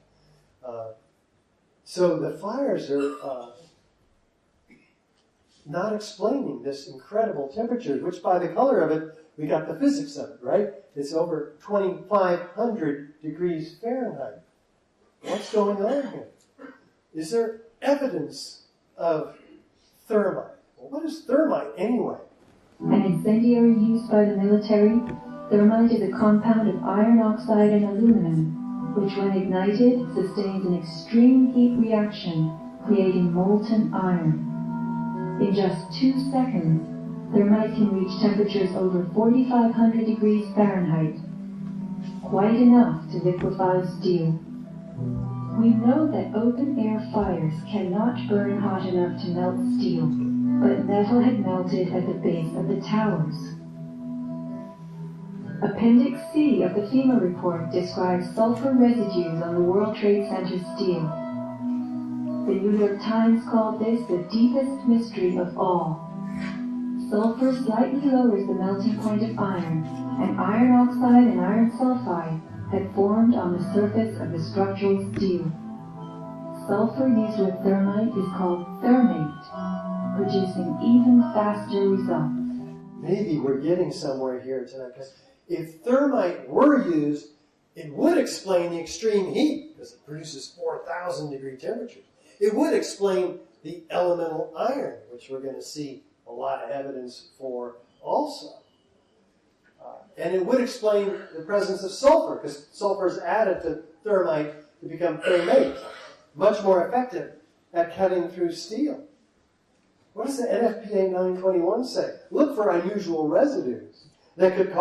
So the fires are not explaining this incredible temperature, which by the color of it, we got the physics of it, right? It's over 2,500 degrees Fahrenheit. What's going on here? Is there evidence of thermite? Well, what is thermite anyway? An incendiary used by the military, thermite is a compound of iron oxide and aluminum, which when ignited sustains an extreme heat reaction, creating molten iron. In just 2 seconds, thermite can reach temperatures over 4,500 degrees Fahrenheit, quite enough to liquefy steel. We know that open-air fires cannot burn hot enough to melt steel, but metal had melted at the base of the towers. Appendix C of the FEMA report describes sulfur residues on the World Trade Center steel. The New York Times called this the deepest mystery of all. Sulfur slightly lowers the melting point of iron, and iron oxide and iron sulfide had formed on the surface of the structural steel. Sulfur used with thermite is called thermate, producing even faster results. Maybe we're getting somewhere here tonight, because if thermite were used, it would explain the extreme heat, because it produces 4,000 degree temperatures. It would explain the elemental iron, which we're going to see a lot of evidence for also. And it would explain the presence of sulfur, because sulfur is added to thermite to become thermate, much more effective at cutting through steel. What does the NFPA 921 say? Look for unusual residues that could be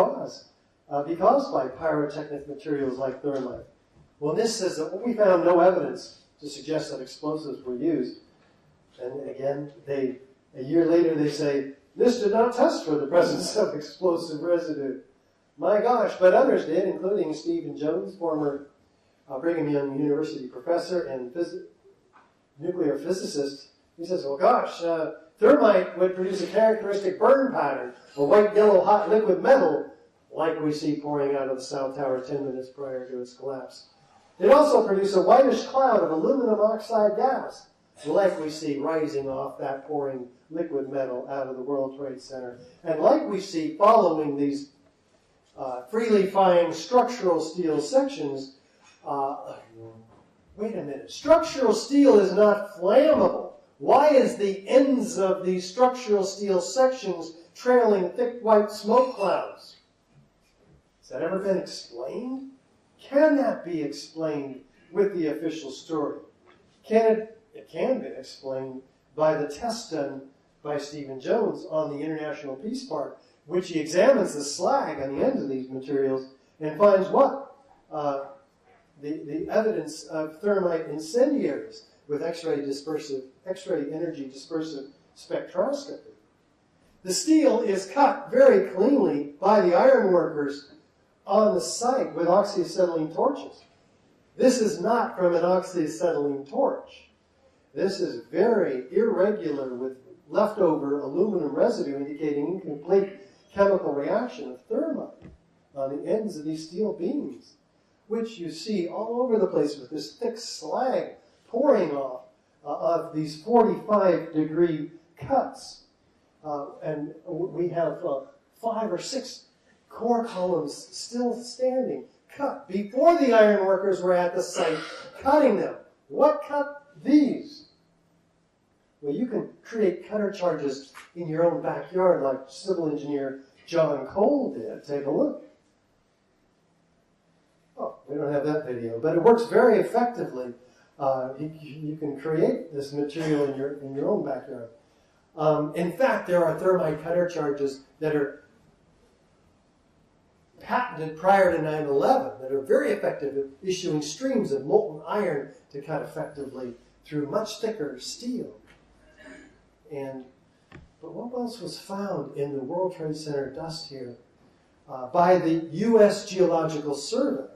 caused by pyrotechnic materials like thermite. Well, this says that we found no evidence to suggest that explosives were used. And again, a year later they say, this did not test for the presence of explosive residue. My gosh, but others did, including Stephen Jones, former Brigham Young University professor and nuclear physicist. He says, well gosh, thermite would produce a characteristic burn pattern, a white, yellow, hot liquid metal, like we see pouring out of the South Tower 10 minutes prior to its collapse. It also produced a whitish cloud of aluminum oxide gas, like we see rising off that pouring liquid metal out of the World Trade Center, and like we see following these freely flying structural steel sections. Wait a minute, structural steel is not flammable. Why is the ends of these structural steel sections trailing thick white smoke clouds? Has that ever been explained? Can that be explained with the official story? It can be explained by the test done by Stephen Jones on the International Peace Park, which he examines the slag on the ends of these materials and finds what? The evidence of thermite incendiaries with X-ray energy dispersive spectroscopy. The steel is cut very cleanly by the iron workers on the site with oxyacetylene torches. This is not from an oxyacetylene torch. This is very irregular with leftover aluminum residue indicating incomplete chemical reaction of thermite on the ends of these steel beams, which you see all over the place with this thick slag pouring off of these 45-degree cuts. And we have 5 or 6 core columns still standing, cut before the iron workers were at the site cutting them. What cut these? Well, you can create cutter charges in your own backyard like civil engineer John Cole did. Take a look. Oh, we don't have that video, but it works very effectively. You can create this material in your own backyard. In fact, there are thermite cutter charges that are patented prior to 9/11 that are very effective at issuing streams of molten iron to cut effectively through much thicker steel. But what else was found in the World Trade Center dust here by the US Geological Survey,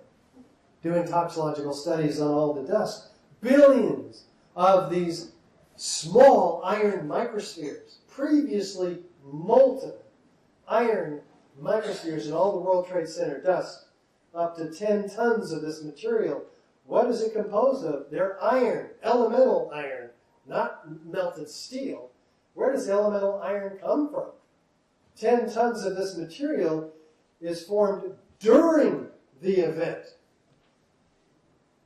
doing toxicological studies on all the dust? Billions of these small iron microspheres, previously molten iron microspheres in all the World Trade Center dust, up to 10 tons of this material. What is it composed of? They're iron, elemental iron, not melted steel. Where does elemental iron come from? 10 tons of this material is formed during the event,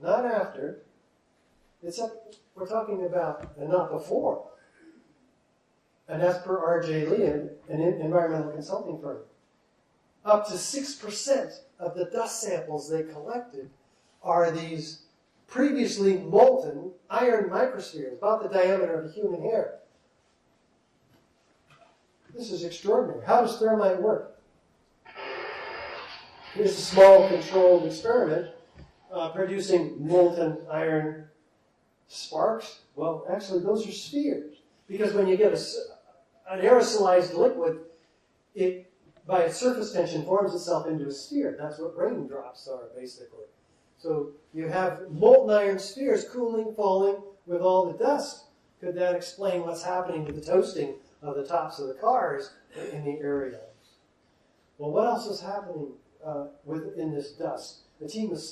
not after. We're talking about, and not before. And as per R.J. Lee, an environmental consulting firm, up to 6% of the dust samples they collected are these previously molten iron microspheres, about the diameter of a human hair. This is extraordinary. How does thermite work? Here's a small controlled experiment producing molten iron sparks. Well, actually, those are spheres. Because when you get an aerosolized liquid, it, by its surface tension, forms itself into a sphere. That's what raindrops are, basically. So you have molten iron spheres cooling, falling with all the dust. Could that explain what's happening with the toasting of the tops of the cars in the area? Well, what else is happening within this dust? A team of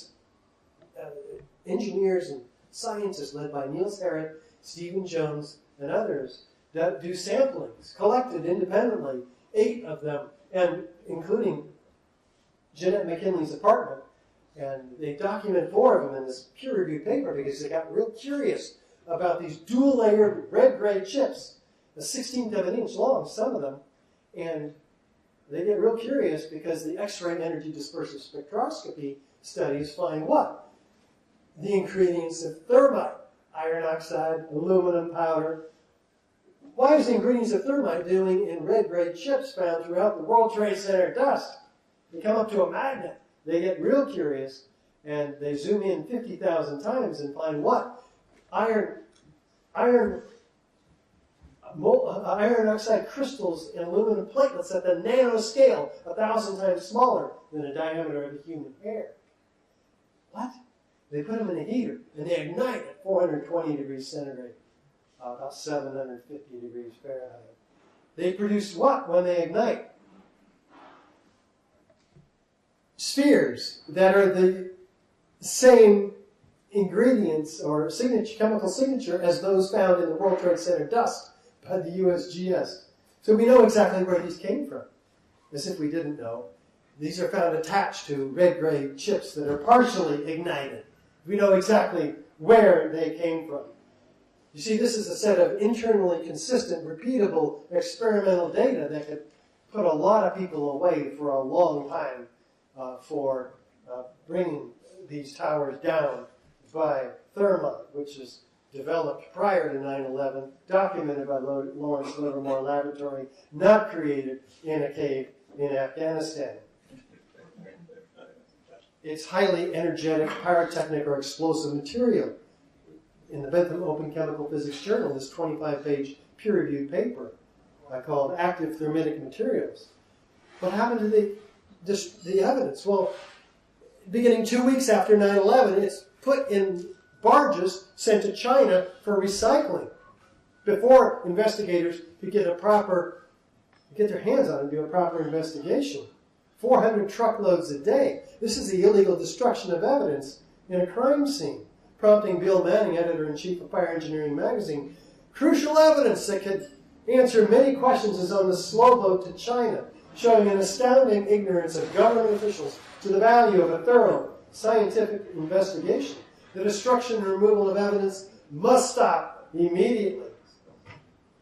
engineers and scientists led by Niels Harrit, Stephen Jones, and others that do samplings collected independently, 8 of them, and including Jeanette McKinley's apartment. And they document 4 of them in this peer-reviewed paper because they got real curious about these dual-layered red-gray chips, a 16th of an inch long, some of them. And they get real curious because the X-ray energy dispersive spectroscopy studies find what? The ingredients of thermite, iron oxide, aluminum powder. Why is the ingredients of thermite doing in red-gray chips found throughout the World Trade Center dust? They come up to a magnet. They get real curious, and they zoom in 50,000 times and find what? Iron oxide crystals and aluminum platelets at the nanoscale, 1,000 times smaller than the diameter of a human hair. What? They put them in a heater, and they ignite at 420 degrees centigrade, about 750 degrees Fahrenheit. They produce what when they ignite? Spheres that are the same ingredients or chemical signature as those found in the World Trade Center dust by the USGS. So we know exactly where these came from, as if we didn't know. These are found attached to red-gray chips that are partially ignited. We know exactly where they came from. You see, this is a set of internally consistent, repeatable experimental data that could put a lot of people away for a long time for bringing these towers down by thermite, which is developed prior to 9/11, documented by Lawrence Livermore Laboratory, not created in a cave in Afghanistan. It's highly energetic, pyrotechnic, or explosive material. In the Bentham Open Chemical Physics Journal, this 25-page peer-reviewed paper called Active Thermitic Materials. What happened to the evidence? Well, beginning 2 weeks after 9/11, it's put in barges sent to China for recycling before investigators could get their hands on it and do a proper investigation. 400 truckloads a day. This is the illegal destruction of evidence in a crime scene, prompting Bill Manning, editor-in-chief of Fire Engineering magazine, crucial evidence that could answer many questions is on the slow boat to China, showing an astounding ignorance of government officials to the value of a thorough scientific investigation. The destruction and removal of evidence must stop immediately.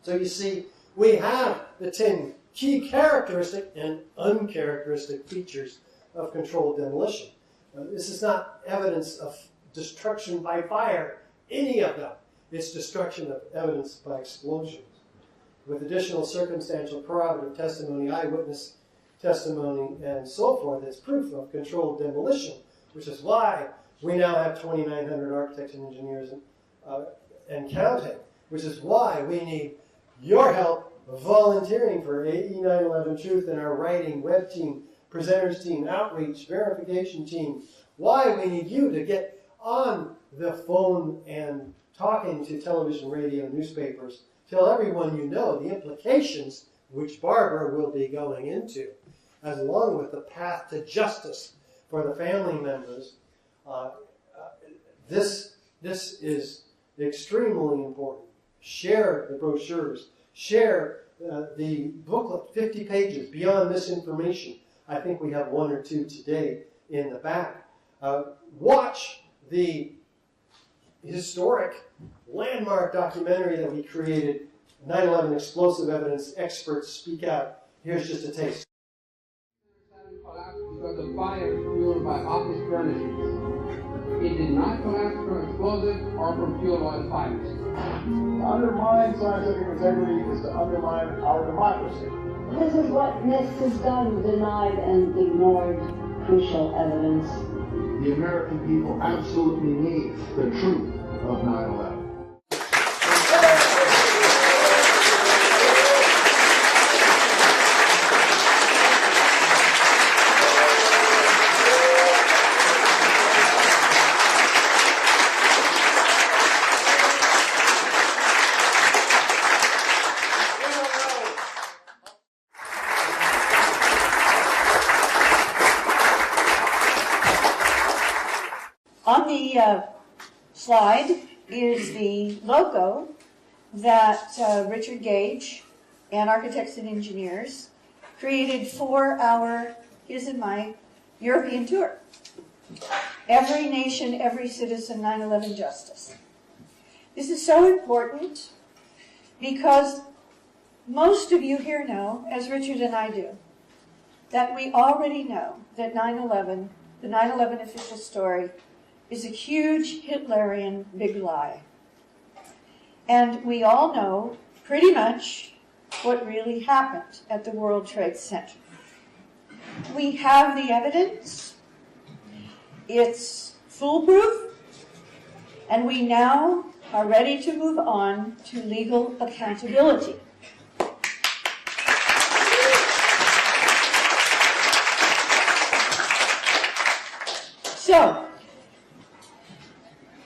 So you see, we have the 10 key characteristic and uncharacteristic features of controlled demolition. This is not evidence of destruction by fire, any of them. It's destruction of evidence by explosions. With additional circumstantial corroborative testimony, eyewitness testimony, and so forth, it's proof of controlled demolition, which is why we now have 2,900 architects and engineers and counting, which is why we need your help volunteering for AE 9/11 Truth and our writing, web team, presenters team, outreach, verification team. Why we need you to get on the phone and talking to television, radio, newspapers. Tell everyone you know the implications which Barbara will be going into. along with the path to justice for the family members, this is extremely important. Share the brochures. Share the booklet, 50 pages, Beyond Misinformation. I think we have one or two today in the back. Watch the historic landmark documentary that we created, 9/11 Explosive Evidence Experts Speak Out. Here's just a taste. Collapsed because of fire fueled by office furnishings. It did not collapse from explosives or from fuel oil fires. To undermine scientific integrity is to undermine our democracy. This is what NIST has done, denied and ignored crucial evidence. The American people absolutely need the truth of 9/11. On the slide is the logo that Richard Gage and Architects and Engineers created for our His and My European tour. Every nation, every citizen, 9/11 justice. This is so important because most of you here know, as Richard and I do, that we already know that 9/11, the 9/11 official story, is a huge Hitlerian big lie. And we all know pretty much what really happened at the World Trade Center. We have the evidence, it's foolproof, and we now are ready to move on to legal accountability. So,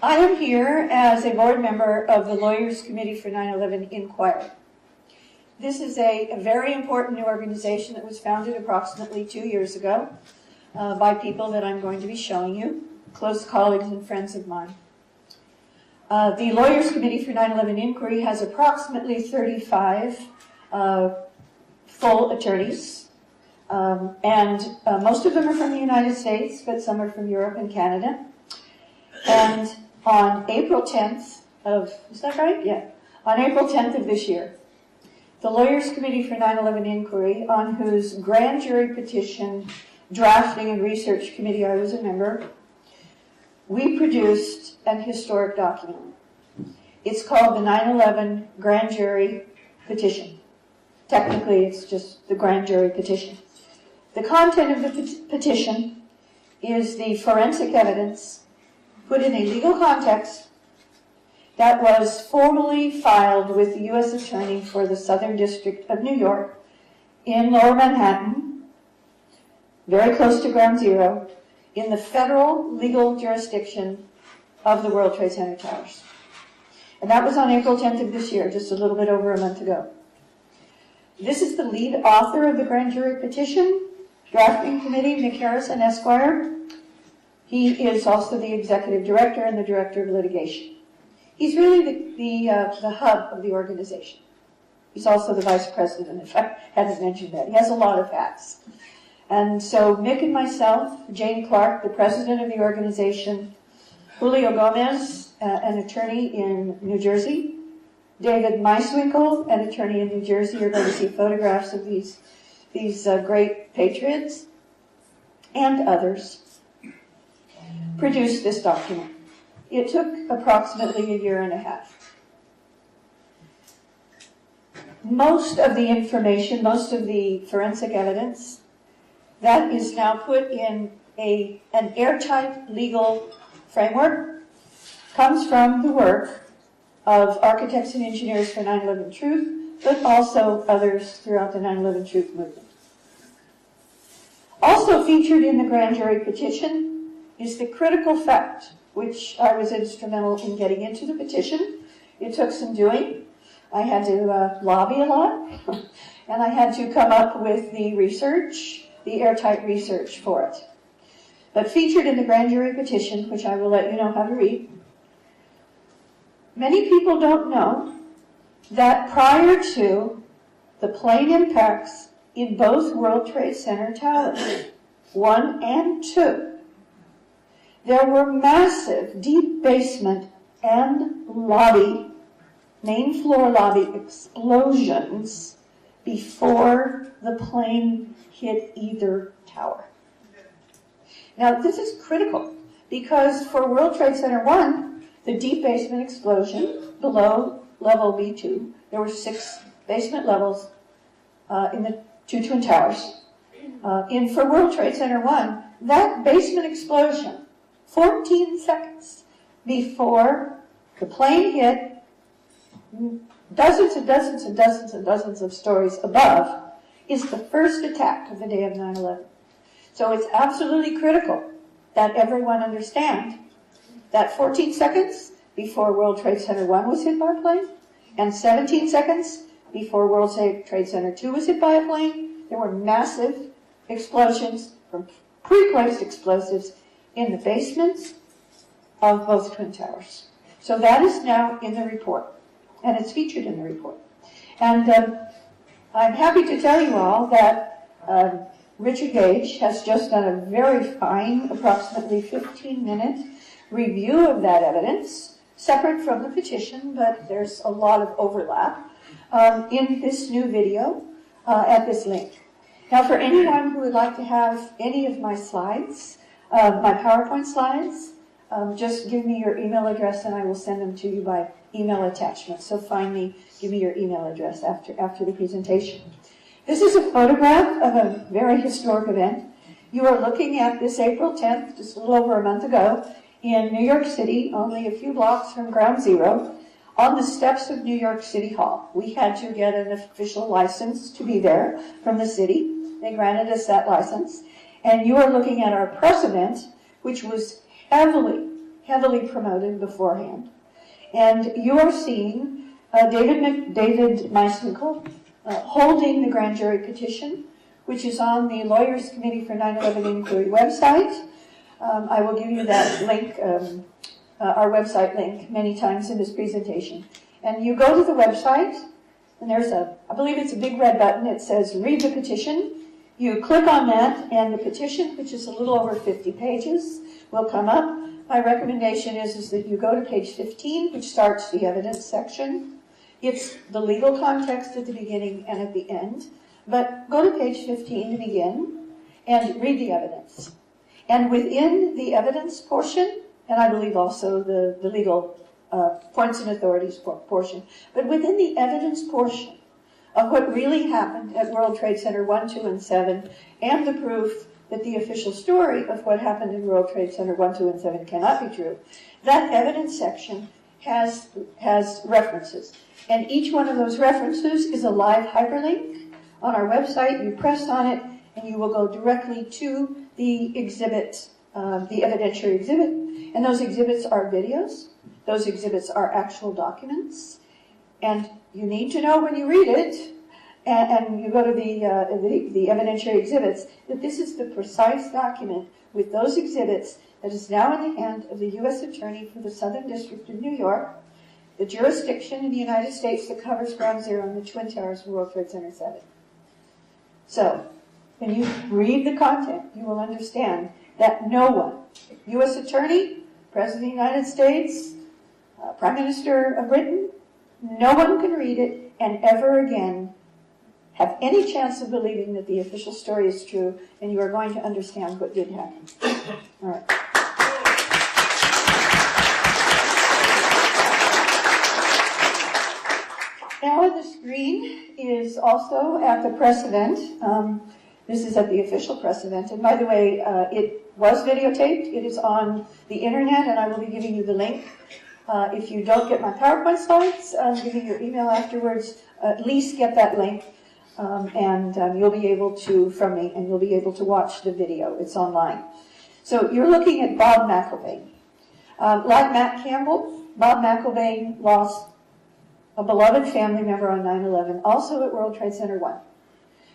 I am here as a board member of the Lawyers Committee for 9/11 Inquiry. This is a very important new organization that was founded approximately 2 years ago by people that I'm going to be showing you, close colleagues and friends of mine. The Lawyers Committee for 9/11 Inquiry has approximately 35 full attorneys, and most of them are from the United States, but some are from Europe and Canada. And on April 10th of, is that right? Yeah. On April 10th of this year, the Lawyers Committee for 9/11 Inquiry, on whose grand jury petition drafting and research committee I was a member, we produced an historic document. It's called the 9/11 Grand Jury Petition. Technically, it's just the grand jury petition. The content of the petition is the forensic evidence put in a legal context that was formally filed with the US Attorney for the Southern District of New York in Lower Manhattan, very close to Ground Zero, in the federal legal jurisdiction of the World Trade Center Towers. And that was on April 10th of this year, just a little bit over a month ago. This is the lead author of the grand jury petition, drafting committee, Mick Harrison, Esquire. He is also the executive director and the director of litigation. He's really the hub of the organization. He's also the vice president, if I hadn't mentioned that. He has a lot of hats. And so Mick and myself, Jane Clark, the president of the organization, Julio Gomez, an attorney in New Jersey, David Meiswinkle, an attorney in New Jersey. You're going to see photographs of these great patriots, and others, produced this document. It took approximately a year and a half. Most of the information, most of the forensic evidence, that is now put in an airtight legal framework, comes from the work of Architects and Engineers for 9/11 Truth, but also others throughout the 9/11 Truth movement. Also featured in the grand jury petition is the critical fact, which I was instrumental in getting into the petition. It took some doing. I had to lobby a lot, and I had to come up with the research the airtight research for it. But featured in the grand jury petition, which I will let you know how to read, many people don't know that prior to the plane impacts in both World Trade Center towers, 1 and 2, there were massive deep basement and lobby, main floor lobby explosions before the plane hit either tower. Now, this is critical because for World Trade Center 1, the deep basement explosion below level B2, there were 6 basement levels in the 2 Twin Towers. For World Trade Center 1, that basement explosion, 14 seconds before the plane hit, dozens and dozens and dozens and dozens of stories above, is the first attack of the day of 9/11. So it's absolutely critical that everyone understand that 14 seconds before World Trade Center 1 was hit by a plane, and 17 seconds before World Trade Center 2 was hit by a plane, there were massive explosions from pre-placed explosives in the basements of both Twin Towers. So that is now in the report, and it's featured in the report. And I'm happy to tell you all that Richard Gage has just done a very fine, approximately 15-minute review of that evidence, separate from the petition, but there's a lot of overlap, in this new video at this link. Now, for anyone who would like to have any of my slides, my PowerPoint slides, just give me your email address and I will send them to you by email attachment. So find me, give me your email address after the presentation. This is a photograph of a very historic event. You are looking at this April 10th, just a little over a month ago, in New York City, only a few blocks from Ground Zero, on the steps of New York City Hall. We had to get an official license to be there from the city. They granted us that license. And you are looking at our press event, which was heavily, heavily promoted beforehand. And you are seeing David Meiswinkle holding the grand jury petition, which is on the Lawyers Committee for 9/11 Inquiry website. I will give you that link, our website link, many times in this presentation. And you go to the website, and there's I believe it's a big red button. It says read the petition. You click on that, and the petition, which is a little over 50 pages, will come up. My recommendation is that you go to page 15, which starts the evidence section. It's the legal context at the beginning and at the end. But go to page 15 to begin and read the evidence. And within the evidence portion, and I believe also the legal points and authorities portion, but within the evidence portion of what really happened at World Trade Center 1, 2, and 7, and the proof that the official story of what happened in World Trade Center 1, 2, and 7 cannot be true, that evidence section has references. And each one of those references is a live hyperlink on our website. You press on it, and you will go directly to the exhibit, the evidentiary exhibit. And those exhibits are videos. Those exhibits are actual documents. And you need to know when you read it, and you go to the evidentiary exhibits, that this is the precise document with those exhibits that is now in the hand of the US Attorney for the Southern District of New York, the jurisdiction in the United States that covers Ground Zero and the Twin Towers of World Trade Center 7. So, when you read the content, you will understand that no one, US Attorney, President of the United States, Prime Minister of Britain, no one can read it and ever again have any chance of believing that the official story is true, and you are going to understand what did happen. All right. Now on the screen is also at the press event. This is at the official press event. And by the way, it was videotaped. It is on the internet, and I will be giving you the link. If you don't get my PowerPoint slides, I'll give you your email afterwards. At least get that link, and you'll be able to, from me, and you'll be able to watch the video. It's online. So you're looking at Bob McIlvaine. Like Matt Campbell, Bob McIlvaine lost a beloved family member on 9/11, also at World Trade Center 1.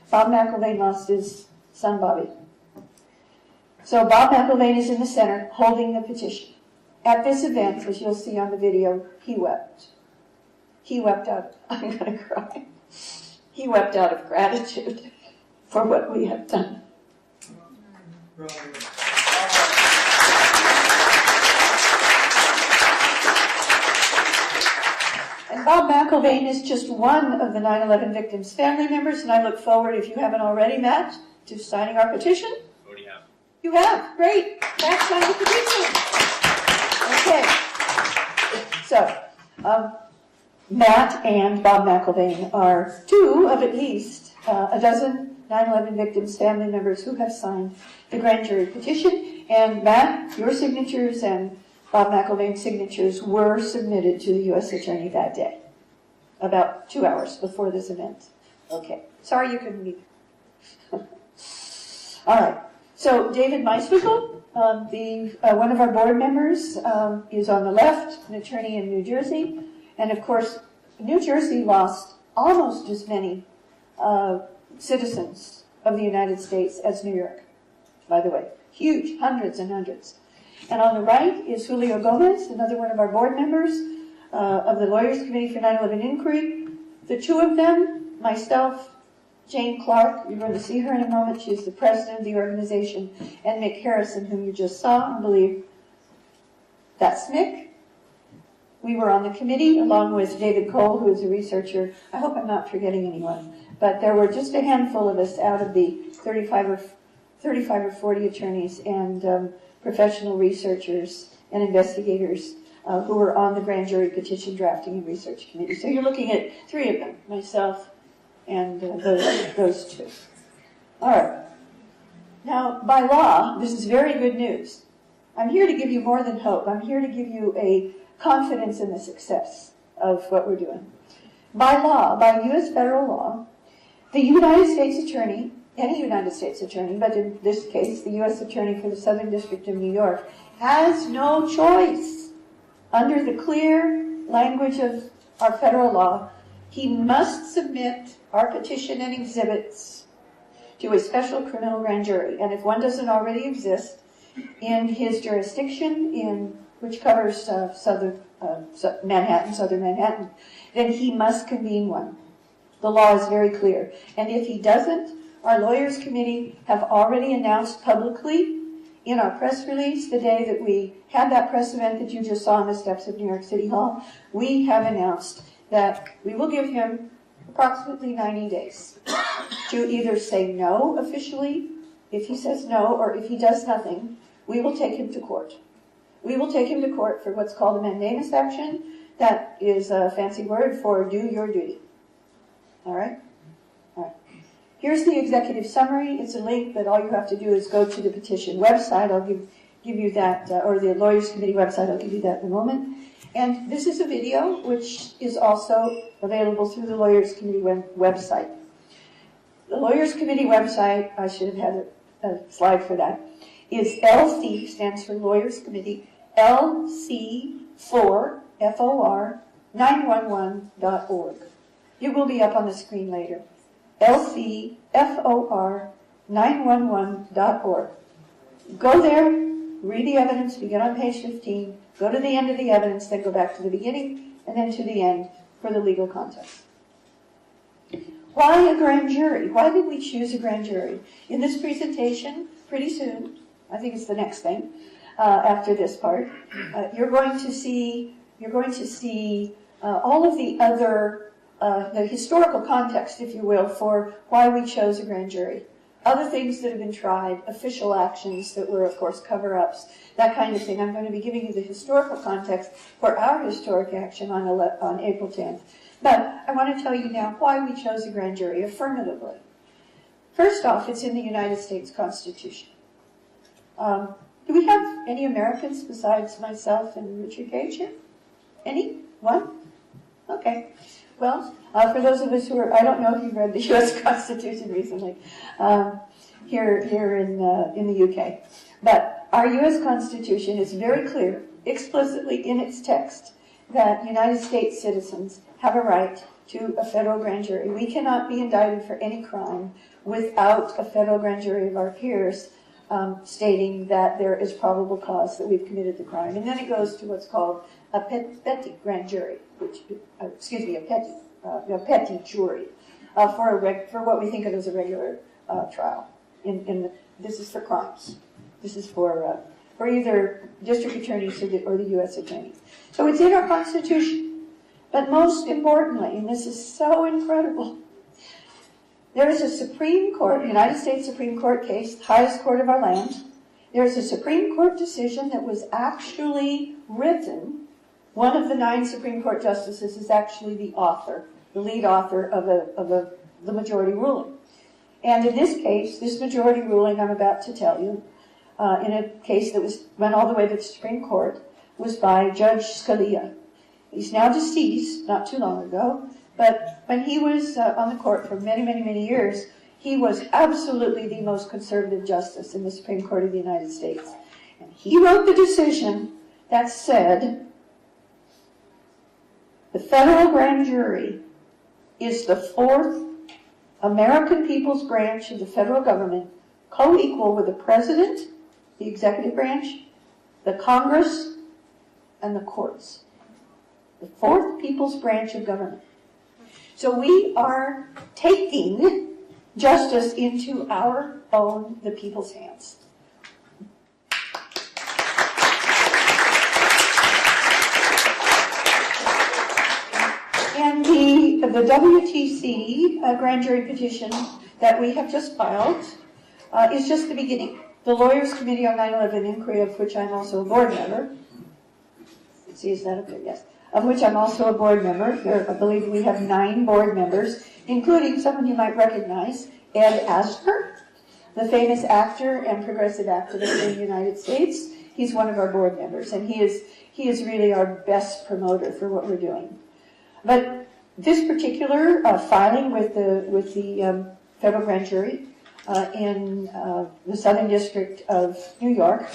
Bob McIlvaine lost his son Bobby. So Bob McIlvaine is in the center holding the petition. At this event, as you'll see on the video, he wept. He wept out, I'm going to cry. He wept out of gratitude for what we have done. And Bob McIlvaine is just one of the 9/11 victims' family members, and I look forward, if you haven't already, Matt, to signing our petition. Already have. You have? Great. Matt signed the petition. Okay. So, Matt and Bob McIlvaine are two of at least a dozen 9/11 victims' family members who have signed the grand jury petition. And Matt, your signatures and Bob McIlvaine's signatures were submitted to the US Attorney that day, about 2 hours before this event. Okay. Sorry you couldn't be there. All right. So David Meiswickel, one of our board members, is on the left, an attorney in New Jersey. And of course, New Jersey lost almost as many citizens of the United States as New York, by the way. Huge, hundreds and hundreds. And on the right is Julio Gomez, another one of our board members of the Lawyers Committee for 9/11 Inquiry. The two of them, myself, Jane Clark, you're going to see her in a moment. She's the president of the organization, and Mick Harrison, whom you just saw, I believe. That's Mick. We were on the committee along with David Cole, who is a researcher. I hope I'm not forgetting anyone. But there were just a handful of us out of the 35 or 40 attorneys and professional researchers and investigators who were on the grand jury petition drafting and research committee. So you're looking at three of them, myself and those two. All right. Now, by law, this is very good news. I'm here to give you more than hope. I'm here to give you a confidence in the success of what we're doing. By law, by U.S. federal law, the United States Attorney, any United States Attorney, but in this case, the U.S. Attorney for the Southern District of New York, has no choice. Under the clear language of our federal law, he must submit our petition and exhibits to a special criminal grand jury. And if one doesn't already exist in his jurisdiction, which covers southern Manhattan, then he must convene one. The law is very clear. And if he doesn't, our Lawyers Committee have already announced publicly in our press release the day that we had that press event that you just saw on the steps of New York City Hall, we have announced that we will give him approximately 90 days to either say no officially. If he says no, or if he does nothing, we will take him to court. We will take him to court for what's called a mandamus action. That is a fancy word for do your duty. All right? All right. Here's the executive summary. It's a link, but all you have to do is go to the petition website. I'll give you that, or the Lawyers Committee website. I'll give you that in a moment. And this is a video, which is also available through the Lawyers Committee website. The Lawyers Committee website, I should have had a slide for that, is LC, stands for Lawyers Committee, LC4, FOR, 911.org. It will be up on the screen later. LCFOR 911.org. Go there, read the evidence, begin on page 15, go to the end of the evidence, then go back to the beginning, and then to the end for the legal context. Why a grand jury? Why did we choose a grand jury? In this presentation, pretty soon, I think it's the next thing, after this part, you're going to see all of the other the historical context, if you will, for why we chose a grand jury. Other things that have been tried, official actions that were, of course, cover-ups, that kind of thing. I'm going to be giving you the historical context for our historic action on April 10th. But I want to tell you now why we chose a grand jury affirmatively. First off, it's in the United States Constitution. Do we have any Americans besides myself and Richard Gage here? Any? One? Okay. Well, for those of us who are, I don't know if you've read the U.S. Constitution recently, here in the UK, but our U.S. Constitution is very clear, explicitly in its text, that United States citizens have a right to a federal grand jury. We cannot be indicted for any crime without a federal grand jury of our peers stating that there is probable cause that we've committed the crime. And then it goes to what's called a petty grand jury, a petty jury for what we think of as a regular trial. This is for crimes. This is for either district attorneys or the US Attorney. So it's in our Constitution. But most importantly, and this is so incredible, there is a Supreme Court, United States Supreme Court case, the highest court of our land. There is a Supreme Court decision that was actually written. One of the 9 Supreme Court justices is actually the author, the lead author of the majority ruling. And in this case, this majority ruling I'm about to tell you, in a case that went all the way to the Supreme Court, was by Judge Scalia. He's now deceased, not too long ago, but when he was on the court for many, many, many years, he was absolutely the most conservative justice in the Supreme Court of the United States. And he wrote the decision that said, the federal grand jury is the 4th American people's branch of the federal government, co-equal with the president, the executive branch, the Congress, and the courts. The 4th people's branch of government. So we are taking justice into our own, the people's hands. And the WTC grand jury petition that we have just filed is just the beginning. The Lawyers Committee on 9/11 Inquiry, of which I'm also a board member. Let's see, is that okay? Yes. Of which I'm also a board member. I believe we have 9 board members, including someone you might recognize, Ed Asner, the famous actor and progressive activist in the United States. He's one of our board members, and he is really our best promoter for what we're doing. But this particular filing with the federal grand jury in the Southern District of New York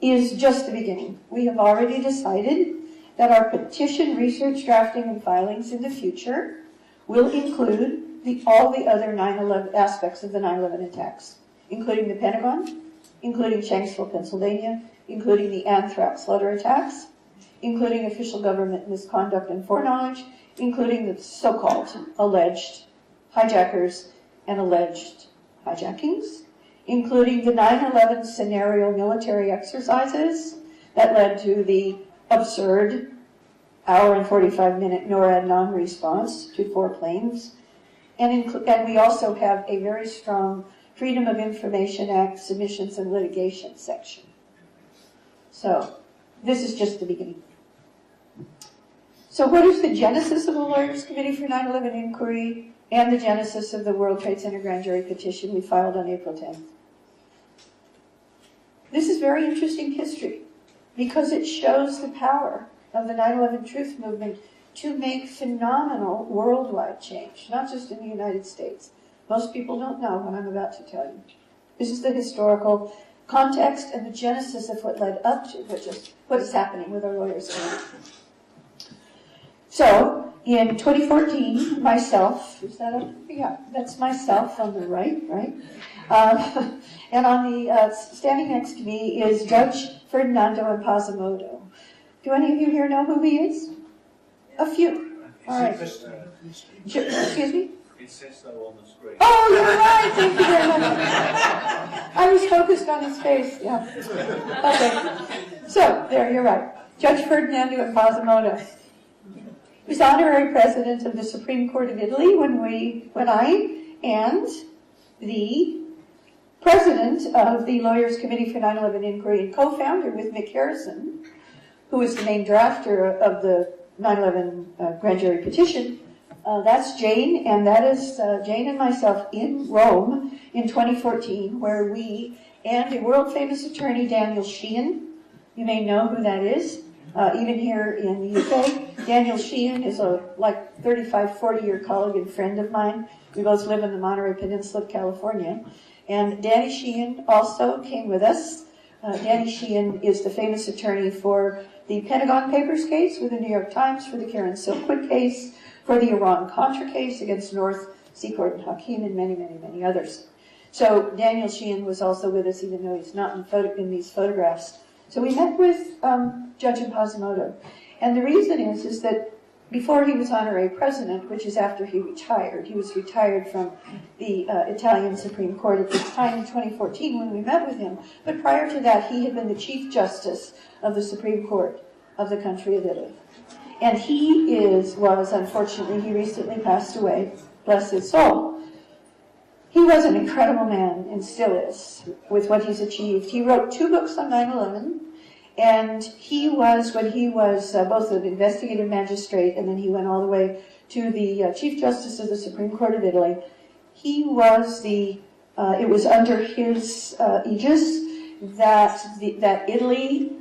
is just the beginning. We have already decided that our petition, research, drafting, and filings in the future will include all the other 9/11 aspects of the 9/11 attacks, including the Pentagon, including Shanksville, Pennsylvania, including the anthrax slaughter attacks, including official government misconduct and foreknowledge, including the so-called alleged hijackers and alleged hijackings, including the 9/11 scenario military exercises that led to the absurd hour and 45-minute NORAD non-response to 4 planes. And we also have a very strong Freedom of Information Act submissions and litigation section. So this is just the beginning. So what is the genesis of the Lawyers Committee for 9/11 Inquiry and the genesis of the World Trade Center grand jury petition we filed on April 10th? This is very interesting history because it shows the power of the 9/11 truth movement to make phenomenal worldwide change, not just in the United States. Most people don't know what I'm about to tell you. This is the historical context and the genesis of what led up to what is happening with our Lawyers Committee. So, in 2014, myself, is that a, yeah, that's myself on the right? And on the standing next to me is Judge Ferdinando Impazimoto. Do any of you here know who he is? A few. All right. Excuse me? It says so on the screen. Oh, you're right. Thank you very much. I was focused on his face. Yeah. Okay. So, there, you're right. Judge Ferdinando Impazimoto. He was honorary president of the Supreme Court of Italy when I and the president of the Lawyers Committee for 9/11 Inquiry and co-founder with Mick Harrison, who is the main drafter of the 9/11 grand jury petition. That's Jane, and that is Jane and myself in Rome in 2014, where we and a world-famous attorney, Daniel Sheehan, you may know who that is, even here in the UK. Daniel Sheehan is a 35, 40-year colleague and friend of mine. We both live in the Monterey Peninsula of California. And Danny Sheehan also came with us. Danny Sheehan is the famous attorney for the Pentagon Papers case with the New York Times, for the Karen Silkwood case, for the Iran-Contra case against North, Secord, and Hakim, and many, many, many others. So Daniel Sheehan was also with us, even though he's not in these photographs. So we met with Judge Impossimoto. And the reason is that before he was honorary president, which is after he was retired from the Italian Supreme Court at this time in 2014 when we met with him. But prior to that, he had been the Chief Justice of the Supreme Court of the country of Italy. And he was, unfortunately, he recently passed away, bless his soul. He was an incredible man, and still is, with what he's achieved. He wrote 2 books on 9/11, and he was, when he was both an investigative magistrate, and then he went all the way to the Chief Justice of the Supreme Court of Italy. He was it was under his aegis that Italy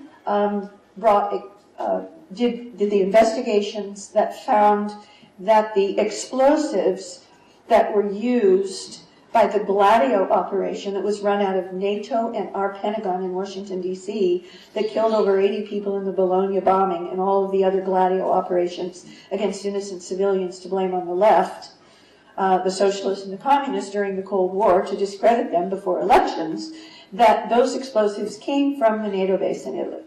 did the investigations that found that the explosives that were used by the Gladio operation that was run out of NATO and our Pentagon in Washington, D.C., that killed over 80 people in the Bologna bombing and all of the other Gladio operations against innocent civilians to blame on the left, the socialists and the communists during the Cold War to discredit them before elections, that those explosives came from the NATO base in Italy.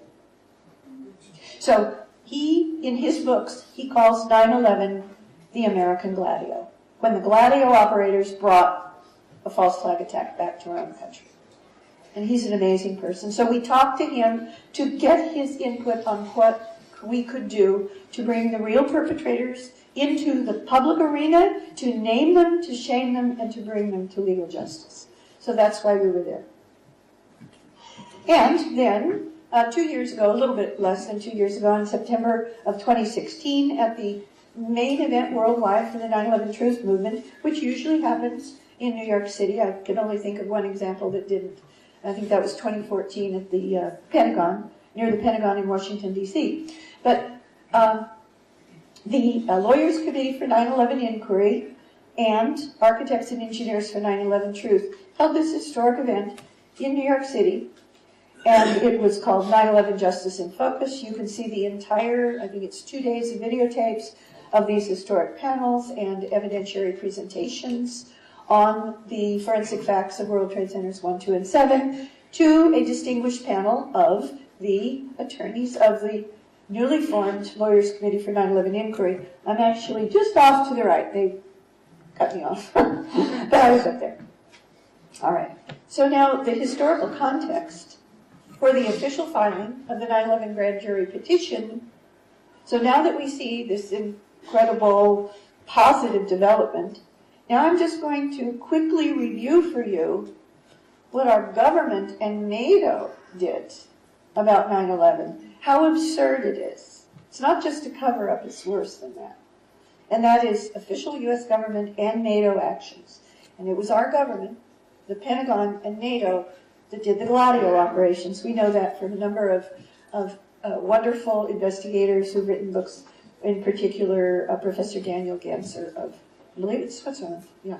So he, in his books, he calls 9/11 the American Gladio, when the Gladio operators brought a false flag attack back to our own country. And he's an amazing person. So we talked to him to get his input on what we could do to bring the real perpetrators into the public arena, to name them, to shame them, and to bring them to legal justice. So that's why we were there. And then, 2 years ago, a little bit less than 2 years ago, in September of 2016, at the main event worldwide for the 9/11 Truth Movement, which usually happens in New York City. I can only think of one example that didn't. I think that was 2014 at the Pentagon, near the Pentagon in Washington, D.C. But the Lawyers Committee for 9/11 Inquiry and Architects and Engineers for 9/11 Truth held this historic event in New York City, and it was called 9/11 Justice in Focus. You can see the entire, I think it's 2 days of videotapes of these historic panels and evidentiary presentations on the forensic facts of World Trade Centers 1, 2, and 7 to a distinguished panel of the attorneys of the newly formed Lawyers Committee for 9/11 Inquiry. I'm actually just off to the right. They cut me off, but I was up there. All right. So now the historical context for the official filing of the 9/11 grand jury petition. So now that we see this incredible positive development, now I'm just going to quickly review for you what our government and NATO did about 9/11, how absurd it is. It's not just a cover-up, it's worse than that. And that is official U.S. government and NATO actions. And it was our government, the Pentagon and NATO, that did the Gladio operations. We know that from a number of wonderful investigators who've written books, in particular Professor Daniel Ganser of, I believe it's Switzerland, yeah.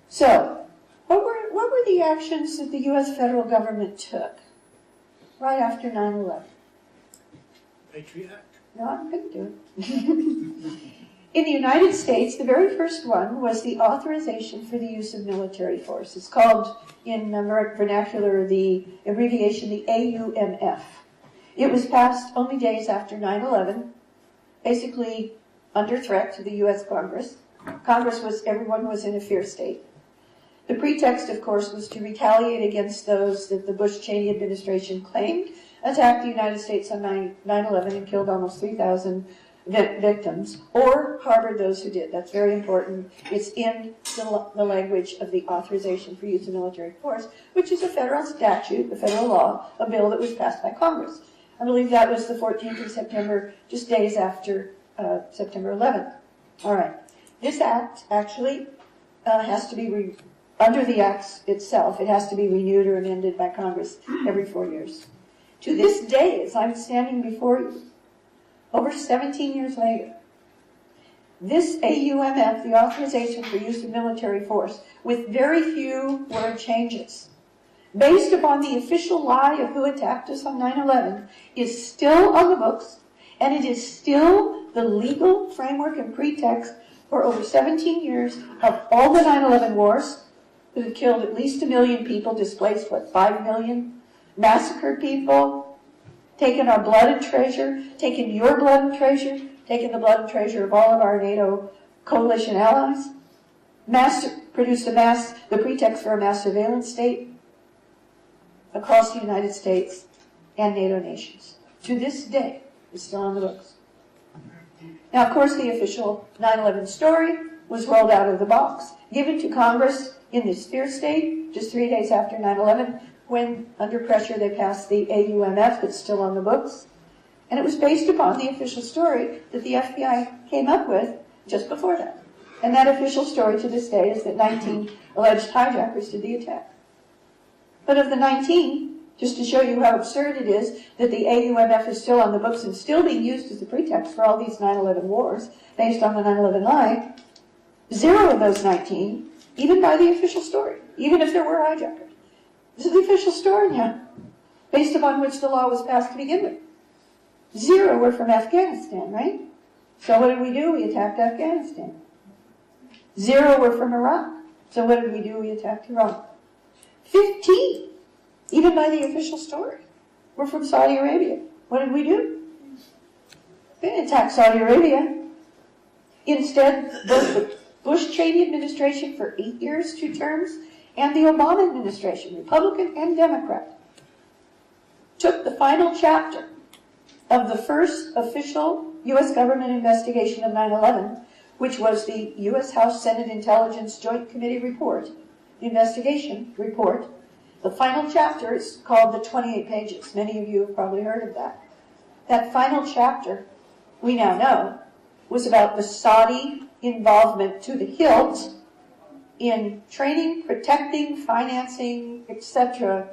So, what were the actions that the U.S. federal government took right after 9/11? Patriot Act? No, I couldn't do it. In the United States, the very first one was the authorization for the use of military force. It's called, in vernacular, the abbreviation, the AUMF. It was passed only days after 9/11, basically under threat to the U.S. Congress. Everyone was in a fear state. The pretext, of course, was to retaliate against those that the Bush-Cheney administration claimed attacked the United States on 9/11 and killed almost 3,000 victims, or harbored those who did. That's very important. It's in the language of the authorization for use of military force, which is a federal statute, a federal law, a bill that was passed by Congress. I believe that was the 14th of September, just days after September 11th. All right. This act actually has to be, under the act itself, it has to be renewed or amended by Congress every 4 years. To this day, as I'm standing before you, over 17 years later, this AUMF, the authorization for use of military force, with very few word changes, based upon the official lie of who attacked us on 9/11, is still on the books, and it is still the legal framework and pretext for over 17 years of all the 9/11 wars that have killed at least 1 million people, displaced, 5 million, massacred people, taken our blood and treasure, taken your blood and treasure, taken the blood and treasure of all of our NATO coalition allies, produced the pretext for a mass surveillance state across the United States and NATO nations. To this day, it's still on the books. Now, of course, the official 9/11 story was rolled out of the box, given to Congress in the Spear state just 3 days after 9/11, when, under pressure, they passed the AUMF that's still on the books. And it was based upon the official story that the FBI came up with just before that. And that official story to this day is that 19 alleged hijackers did the attack. But of the 19, just to show you how absurd it is that the AUMF is still on the books and still being used as a pretext for all these 9/11 wars based on the 9/11 lie, 0 of those 19, even by the official story, even if there were hijackers. This is the official story now, based upon which the law was passed to begin with. 0 were from Afghanistan, right? So what did we do? We attacked Afghanistan. 0 were from Iraq. So what did we do? We attacked Iraq. 15, even by the official story, were from Saudi Arabia. What did we do? We didn't attack Saudi Arabia. Instead, both the Bush-Cheney administration for 8 years, 2 terms, and the Obama administration, Republican and Democrat, took the final chapter of the first official U.S. government investigation of 9/11, which was the U.S. House Senate Intelligence Joint Committee report, the investigation report. The final chapter is called the 28 pages. Many of you have probably heard of that. That final chapter, we now know, was about the Saudi involvement to the hilt in training, protecting, financing, etc.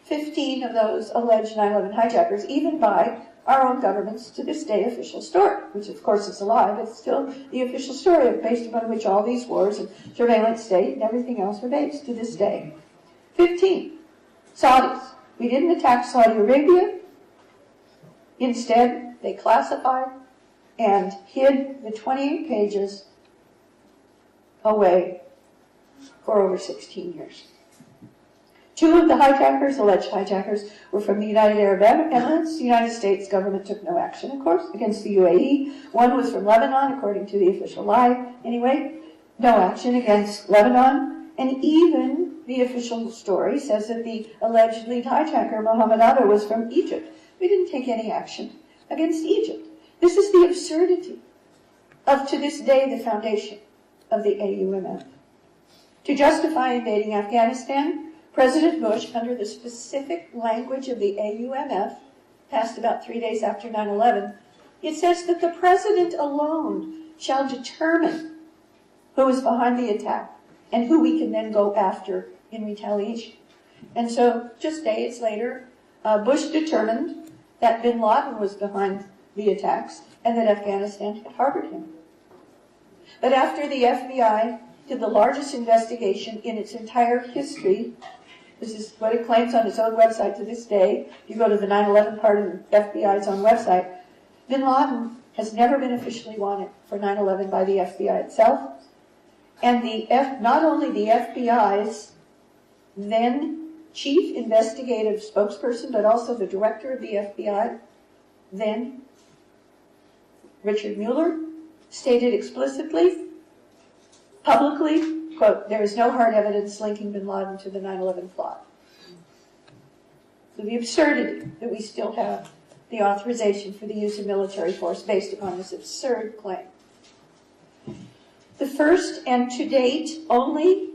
15 of those alleged 9/11 hijackers, even by our own government's, to this day, official story, which of course is a lie, but it's still the official story based upon which all these wars and surveillance state and everything else are based to this day. 15. Saudis. We didn't attack Saudi Arabia. Instead, they classified and hid the 28 pages away for over 16 years. 2 of the hijackers, alleged hijackers, were from the United Arab Emirates. The United States government took no action, of course, against the UAE. 1 was from Lebanon, according to the official lie. Anyway, no action against Lebanon. And even the official story says that the alleged lead hijacker, Mohammed Atta, was from Egypt. We didn't take any action against Egypt. This is the absurdity of, to this day, the foundation of the AUMF. To justify invading Afghanistan, President Bush, under the specific language of the AUMF, passed about 3 days after 9/11, it says that the president alone shall determine who is behind the attack and who we can then go after in retaliation. And so, just days later, Bush determined that bin Laden was behind the attacks and that Afghanistan had harbored him. But after the FBI did the largest investigation in its entire history, this is what it claims on its own website to this day. If you go to the 9/11 part of the FBI's own website, bin Laden has never been officially wanted for 9/11 by the FBI itself. And not only the FBI's then chief investigative spokesperson, but also the director of the FBI, then Richard Mueller, stated explicitly, publicly, quote, "There is no hard evidence linking bin Laden to the 9/11 plot." So the absurdity that we still have the authorization for the use of military force based upon this absurd claim. The first and to date only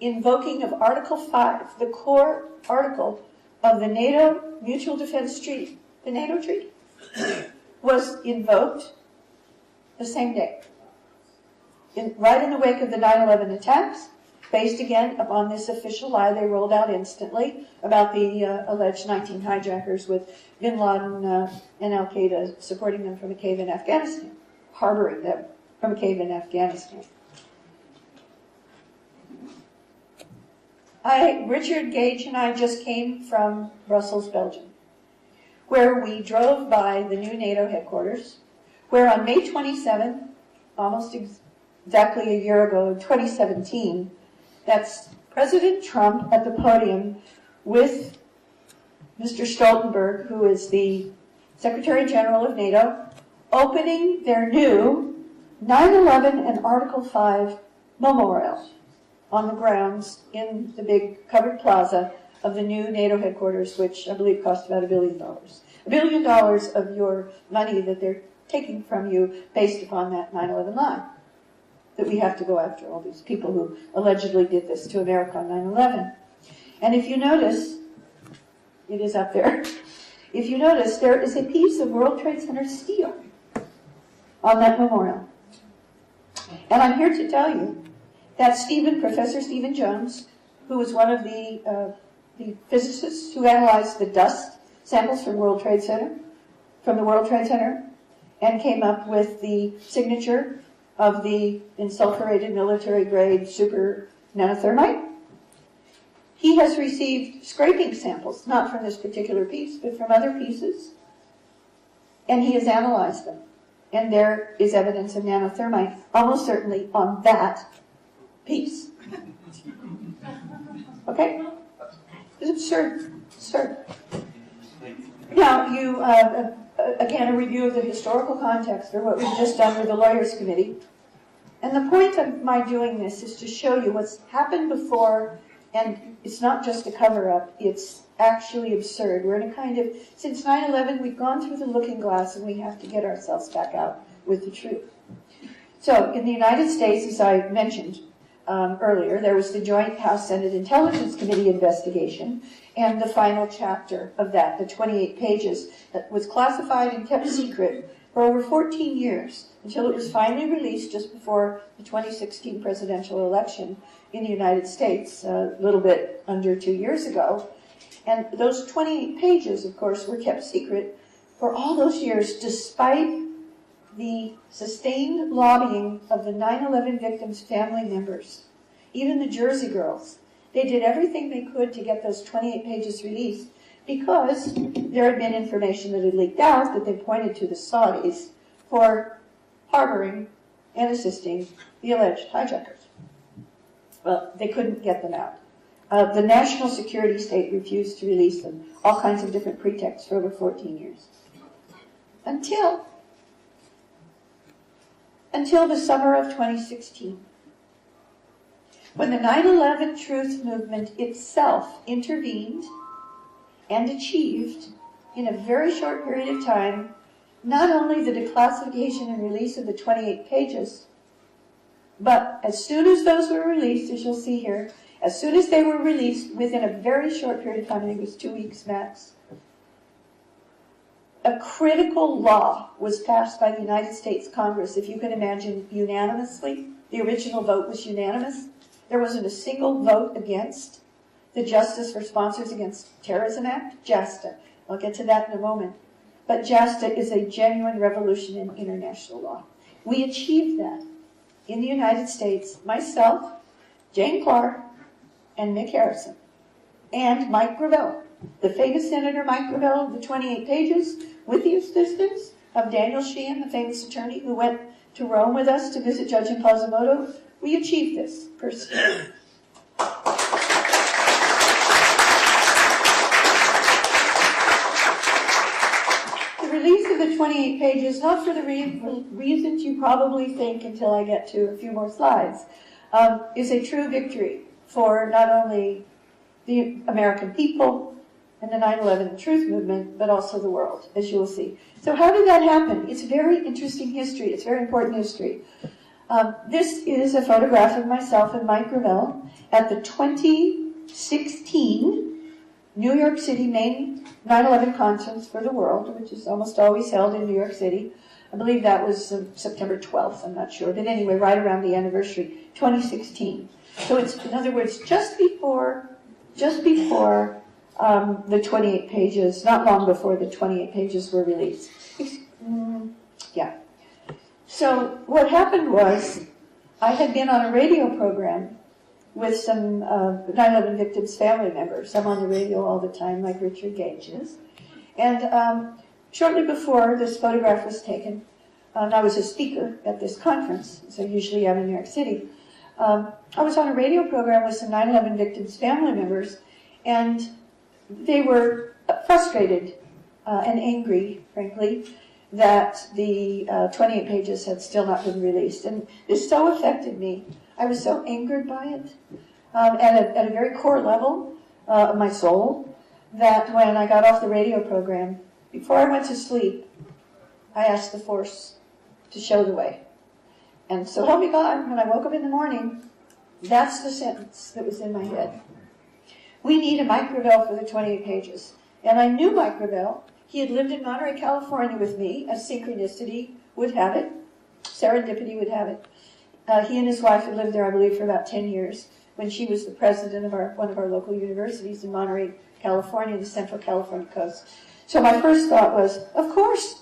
invoking of Article 5, the core article of the NATO Mutual Defense Treaty, the NATO treaty, was invoked the same day. Right in the wake of the 9/11 attacks, based again upon this official lie they rolled out instantly about the alleged 19 hijackers with bin Laden and al-Qaeda supporting them from a cave in Afghanistan, harboring them from a cave in Afghanistan. Richard, Gage, and I just came from Brussels, Belgium, where we drove by the new NATO headquarters, where on May 27, almost exactly a year ago, in 2017, that's President Trump at the podium with Mr. Stoltenberg, who is the Secretary General of NATO, opening their new 9/11 and Article 5 memorial on the grounds in the big covered plaza of the new NATO headquarters, which I believe cost about $1 billion. $1 billion of your money that they're taking from you based upon that 9/11 lie. That we have to go after all these people who allegedly did this to America on 9/11. And if you notice, it is up there. If you notice, there is a piece of World Trade Center steel on that memorial. And I'm here to tell you that Professor Stephen Jones, who was one of the physicists who analyzed the dust samples from the World Trade Center, and came up with the signature of the ensulfurated military-grade super nanothermite. He has received scraping samples, not from this particular piece, but from other pieces, and he has analyzed them. And there is evidence of nanothermite, almost certainly on that piece. Okay? It's absurd. Absurd. Now, you, again, a review of the historical context for what we've just done with the Lawyers Committee. And the point of my doing this is to show you what's happened before, and it's not just a cover-up, it's actually absurd. We're in a kind of, since 9/11, we've gone through the looking glass and we have to get ourselves back out with the truth. So, in the United States, as I mentioned earlier, there was the Joint House-Senate Intelligence Committee investigation, and the final chapter of that, the 28 pages, that was classified and kept secret for over 14 years, until it was finally released just before the 2016 presidential election in the United States, a little bit under 2 years ago. And those 28 pages, of course, were kept secret for all those years, despite the sustained lobbying of the 9/11 victims' family members, even the Jersey girls. They did everything they could to get those 28 pages released because there had been information that had leaked out that they pointed to the Saudis for harboring and assisting the alleged hijackers. Well, they couldn't get them out. The national security state refused to release them, all kinds of different pretexts for over 14 years. Until the summer of 2016, when the 9/11 truth movement itself intervened and achieved, in a very short period of time, not only the declassification and release of the 28 pages, but as soon as those were released, as you'll see here, as soon as they were released, within a very short period of time, I think it was 2 weeks max, a critical law was passed by the United States Congress, if you can imagine, unanimously. The original vote was unanimous. There wasn't a single vote against the Justice for Sponsors Against Terrorism Act, JASTA. I'll get to that in a moment. But JASTA is a genuine revolution in international law. We achieved that in the United States, myself, Jane Clark, and Mick Harrison, and Mike Gravel, the famous Senator Mike Gravel of the 28 pages, with the assistance of Daniel Sheehan, the famous attorney who went to Rome with us to visit Judge Impossimoto. We achieved this personally. The release of the 28 pages, not for the reasons you probably think until I get to a few more slides, is a true victory for not only the American people and the 9/11 truth movement, but also the world, as you will see. So how did that happen? It's very interesting history. It's very important history. This is a photograph of myself and Mike Gravel at the 2016 New York City main 9/11 conference for the world, which is almost always held in New York City. I believe that was September 12th, I'm not sure. But anyway, right around the anniversary, 2016. So it's, in other words, just before the 28 pages, not long before the 28 pages were released. Yeah. So what happened was, I had been on a radio program with some 9/11 victims' family members. I'm on the radio all the time, like Richard Gage is. And shortly before this photograph was taken, and I was a speaker at this conference, so usually I'm in New York City. I was on a radio program with some 9/11 victims' family members, and they were frustrated and angry, frankly, that the 28 pages had still not been released. And this so affected me. I was so angered by it at a very core level of my soul that when I got off the radio program, before I went to sleep, I asked the force to show the way. And so help me God, when I woke up in the morning, that's the sentence that was in my head. We need a Mike Gravel for the 28 pages. And I knew Mike Gravel. He had lived in Monterey, California with me, as synchronicity would have it, serendipity would have it. He and his wife had lived there, I believe, for about 10 years when she was the president of one of our local universities in Monterey, California, the Central California coast. So my first thought was, of course,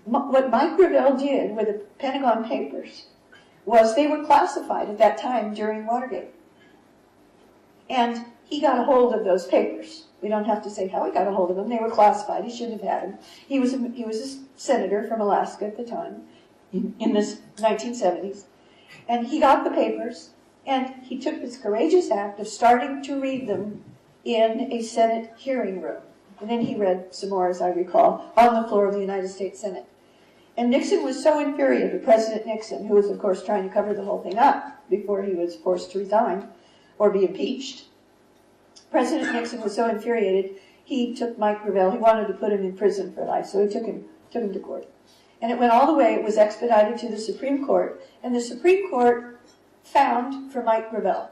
what Mike Gravel did with the Pentagon Papers was they were classified at that time during Watergate. And he got a hold of those papers. We don't have to say how he got a hold of them. They were classified. He shouldn't have had them. He was a senator from Alaska at the time, in the 1970s. And he got the papers, and he took this courageous act of starting to read them in a Senate hearing room. And then he read some more, as I recall, on the floor of the United States Senate. And Nixon was so infuriated, President Nixon, who was, of course, trying to cover the whole thing up before he was forced to resign or be impeached. President Nixon was so infuriated, he took Mike Gravel. He wanted to put him in prison for life, so he took him to court. And it went all the way. It was expedited to the Supreme Court, and the Supreme Court found for Mike Gravel.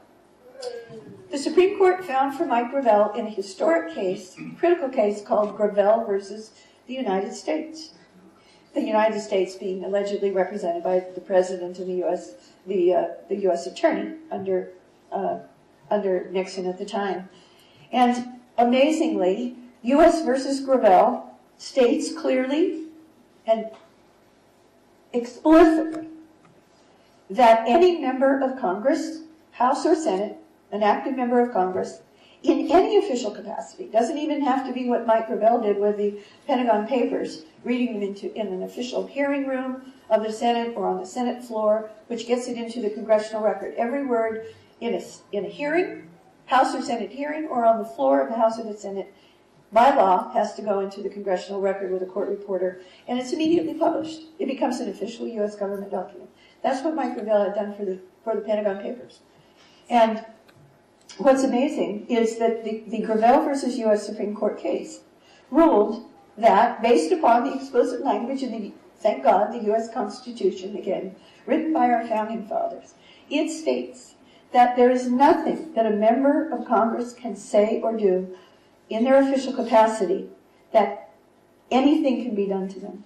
The Supreme Court found for Mike Gravel in a historic case, critical case called Gravel versus the United States. The United States being allegedly represented by the President and the US Attorney under Nixon at the time. And amazingly, US versus Gravel states clearly and explicitly that any member of Congress, House or Senate, an active member of Congress, in any official capacity, doesn't even have to be what Mike Gravel did with the Pentagon Papers, reading them in an official hearing room of the Senate or on the Senate floor, which gets it into the congressional record. Every word in a hearing, House or Senate hearing, or on the floor of the House or the Senate, by law, has to go into the congressional record with a court reporter, and it's immediately published. It becomes an official U.S. government document. That's what Mike Gravel had done for the Pentagon Papers. And what's amazing is that the Gravel versus U.S. Supreme Court case ruled that, based upon the explicit language in thank God, the U.S. Constitution, again, written by our founding fathers, it states that there is nothing that a member of Congress can say or do in their official capacity that anything can be done to them.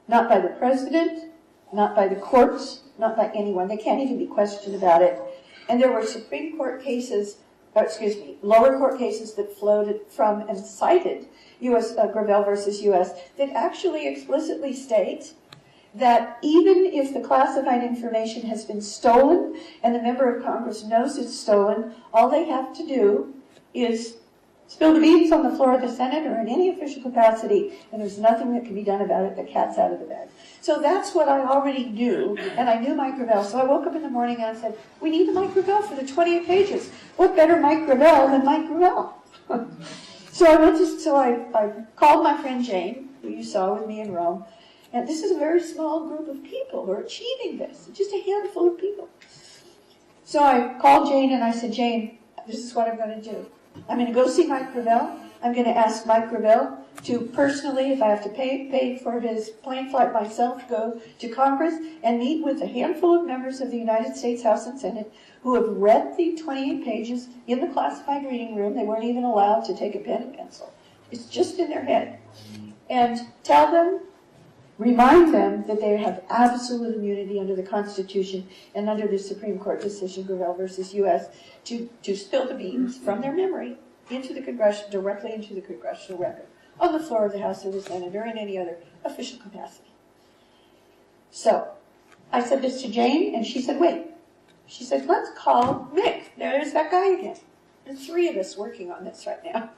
Not by the president, not by the courts, not by anyone. They can't even be questioned about it. And there were Supreme Court cases, lower court cases that flowed from and cited U.S. Gravel versus U.S. that actually explicitly state that even if the classified information has been stolen and the member of Congress knows it's stolen, all they have to do is spill the beans on the floor of the Senate or in any official capacity, and there's nothing that can be done about it. The cat's out of the bag. So that's what I already knew, and I knew Mike Gravel. So I woke up in the morning and I said, we need the Mike Gravel for the 28 pages. What better Mike Gravel than Mike Gravel? So I called my friend Jane, who you saw with me in Rome, and this is a very small group of people who are achieving this, just a handful of people. So I called Jane and I said, Jane, this is what I'm going to do. I'm going to go see Mike Gravel. I'm going to ask Mike Gravel to personally, if I have to pay for his plane flight myself, go to Congress and meet with a handful of members of the United States House and Senate who have read the 28 pages in the classified reading room. They weren't even allowed to take a pen and pencil. It's just in their head. And tell them, remind them that they have absolute immunity under the Constitution and under the Supreme Court decision, Gravel versus U.S., to spill the beans from their memory into the directly into the congressional record, on the floor of the House or the Senate, or in any other official capacity. So I said this to Jane, and she said, wait. She said, let's call Mick. There's that guy again. There's 3 of us working on this right now.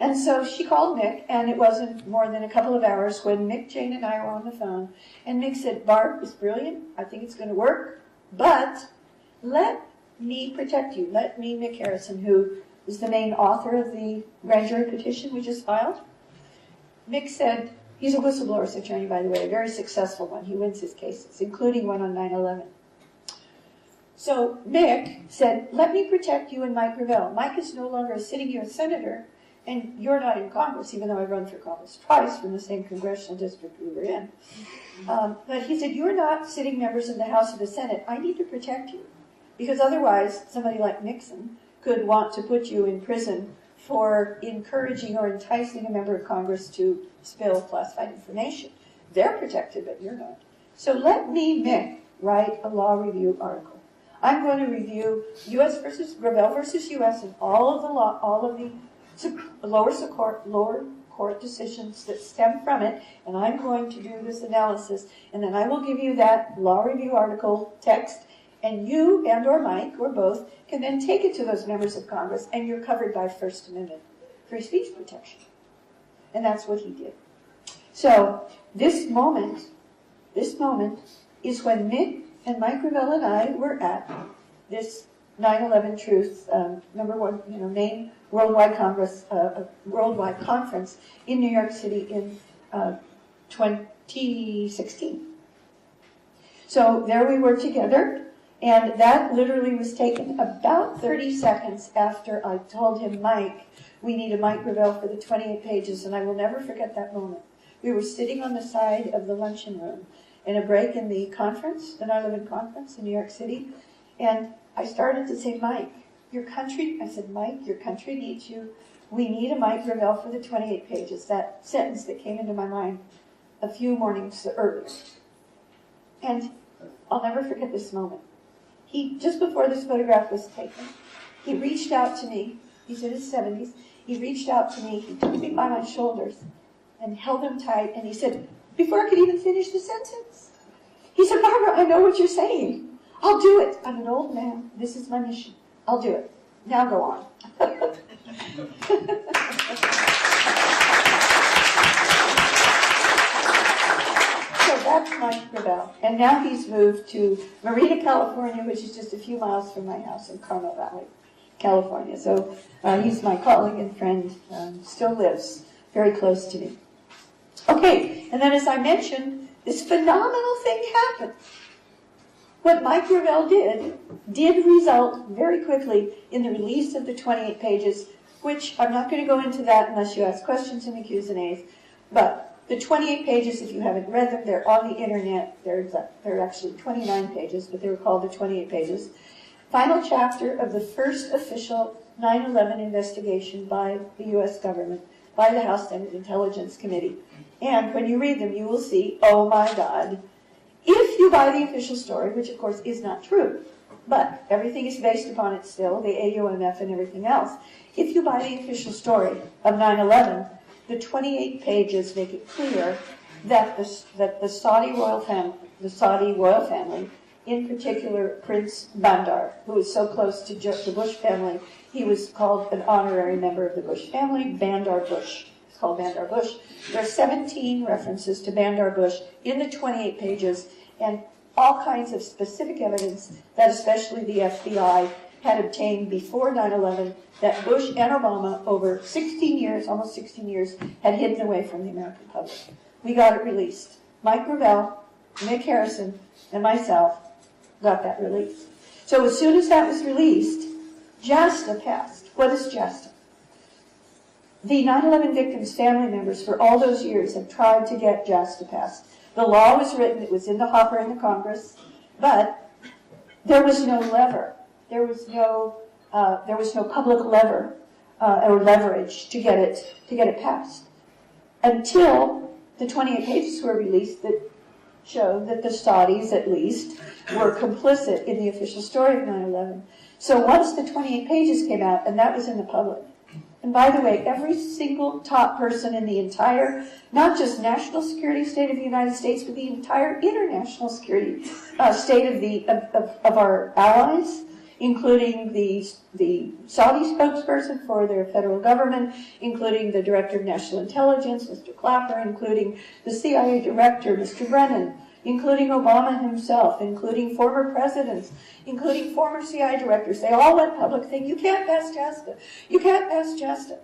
And so she called Mick, and it wasn't more than a couple of hours when Mick, Jane, and I were on the phone. And Mick said, Barb, it's brilliant. I think it's going to work. But let me protect you. Let me, Mick Harrison, who is the main author of the grand jury petition we just filed. Mick said, he's a whistleblower's attorney, by the way, a very successful one. He wins his cases, including one on 9/11. So Mick said, let me protect you and Mike Gravel. Mike is no longer a sitting U.S. senator, and you're not in Congress, even though I run through Congress twice from the same congressional district we were in. But he said, you're not sitting members in the House or the Senate. I need to protect you, because otherwise somebody like Nixon could want to put you in prison for encouraging or enticing a member of Congress to spill classified information. They're protected, but you're not. So let me, Mick, write a law review article. I'm going to review U.S. versus Gravel versus U.S. and all of the lower court decisions that stem from it, and I'm going to do this analysis, and then I will give you that law review article text, and you and or Mike or both can then take it to those members of Congress, and you're covered by First Amendment free speech protection. And that's what he did. So this moment is when Mick and Mike Gravel and I were at this 9/11 Truth #1, main worldwide conference in New York City in 2016. So there we were together, and that literally was taken about 30 seconds after I told him, Mike, we need a Mike Gravel for the 28 pages, and I will never forget that moment. We were sitting on the side of the luncheon room in a break in the conference, the 9/11 conference in New York City, and I started to say, Mike, I said, Mike, your country needs you. We need a Mike Gravel for the 28 pages, that sentence that came into my mind a few mornings earlier. And I'll never forget this moment. Just before this photograph was taken, he reached out to me. He's in his 70s. He reached out to me. He took me by my shoulders and held them tight. And he said, before I could even finish the sentence, he said, Barbara, I know what you're saying. I'll do it. I'm an old man. This is my mission. I'll do it. Now go on. So that's Mike Gravel. And now he's moved to Marina, California, which is just a few miles from my house in Carmel Valley, California. So he's my colleague and friend, still lives very close to me. Okay, and then as I mentioned, this phenomenal thing happened. What Mike Gravel did result very quickly in the release of the 28 pages, which I'm not going to go into that unless you ask questions in the Q's and A's. But the 28 pages, if you haven't read them, they're on the internet. They're actually 29 pages, but they were called the 28 pages. Final chapter of the first official 9/11 investigation by the U.S. government, by the House Senate Intelligence Committee. And when you read them, you will see, oh my God, if you buy the official story, which of course is not true, but everything is based upon it still, the AUMF and everything else. If you buy the official story of 9/11, the 28 pages make it clear that the Saudi royal family, in particular Prince Bandar, who is so close to the Bush family, he was called an honorary member of the Bush family, Bandar Bush. It's called Bandar Bush. There are 17 references to Bandar Bush in the 28 pages, and all kinds of specific evidence that especially the FBI had obtained before 9/11 that Bush and Obama, over 16 years, almost 16 years, had hidden away from the American public. We got it released. Mike Gravel, Mick Harrison, and myself got that released. So as soon as that was released, JASTA passed. What is JASTA? The 9/11 victims' family members for all those years have tried to get JASTA passed. The law was written, it was in the hopper in the Congress, but there was no lever. There was no public lever or leverage to get it passed until the 28 pages were released that showed that the Saudis, at least, were complicit in the official story of 9/11. So once the 28 pages came out, and that was in the public, and by the way, every single top person in the entire, not just national security state of the United States, but the entire international security state of our allies, including the Saudi spokesperson for their federal government, including the Director of National Intelligence, Mr. Clapper, including the CIA Director, Mr. Brennan, including Obama himself, including former presidents, including former CIA directors. They all went public saying, you can't pass JASTA. You can't pass JASTA.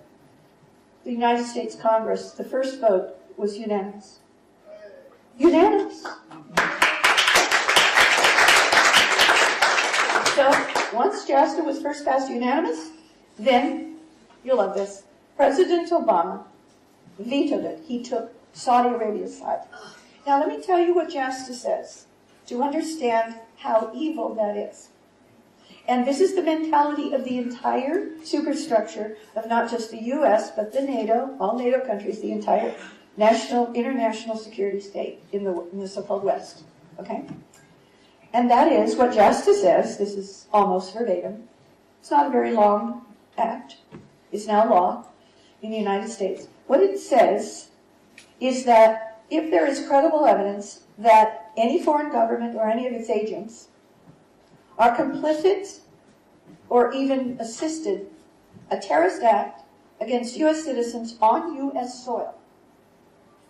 The United States Congress, the first vote was unanimous. Unanimous. So once JASTA was first passed unanimous, then, you'll love this, President Obama vetoed it. He took Saudi Arabia's side. Now let me tell you what JASTA says to understand how evil that is. And this is the mentality of the entire superstructure of not just the US, but the NATO, all NATO countries, the entire international security state in the so-called West. Okay? And that is what JASTA says. This is almost verbatim. It's not a very long act. It's now law in the United States. What it says is that if there is credible evidence that any foreign government or any of its agents are complicit or even assisted a terrorist act against U.S. citizens on U.S. soil,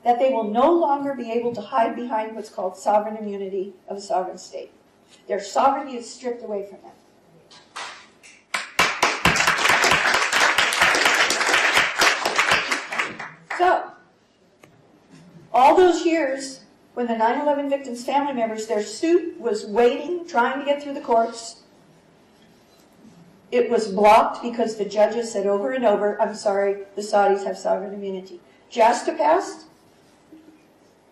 that they will no longer be able to hide behind what's called sovereign immunity of a sovereign state. Their sovereignty is stripped away from them. So, all those years when the 9/11 victims' family members, their suit was waiting, trying to get through the courts, it was blocked because the judges said over and over, I'm sorry, the Saudis have sovereign immunity. JASTA passed,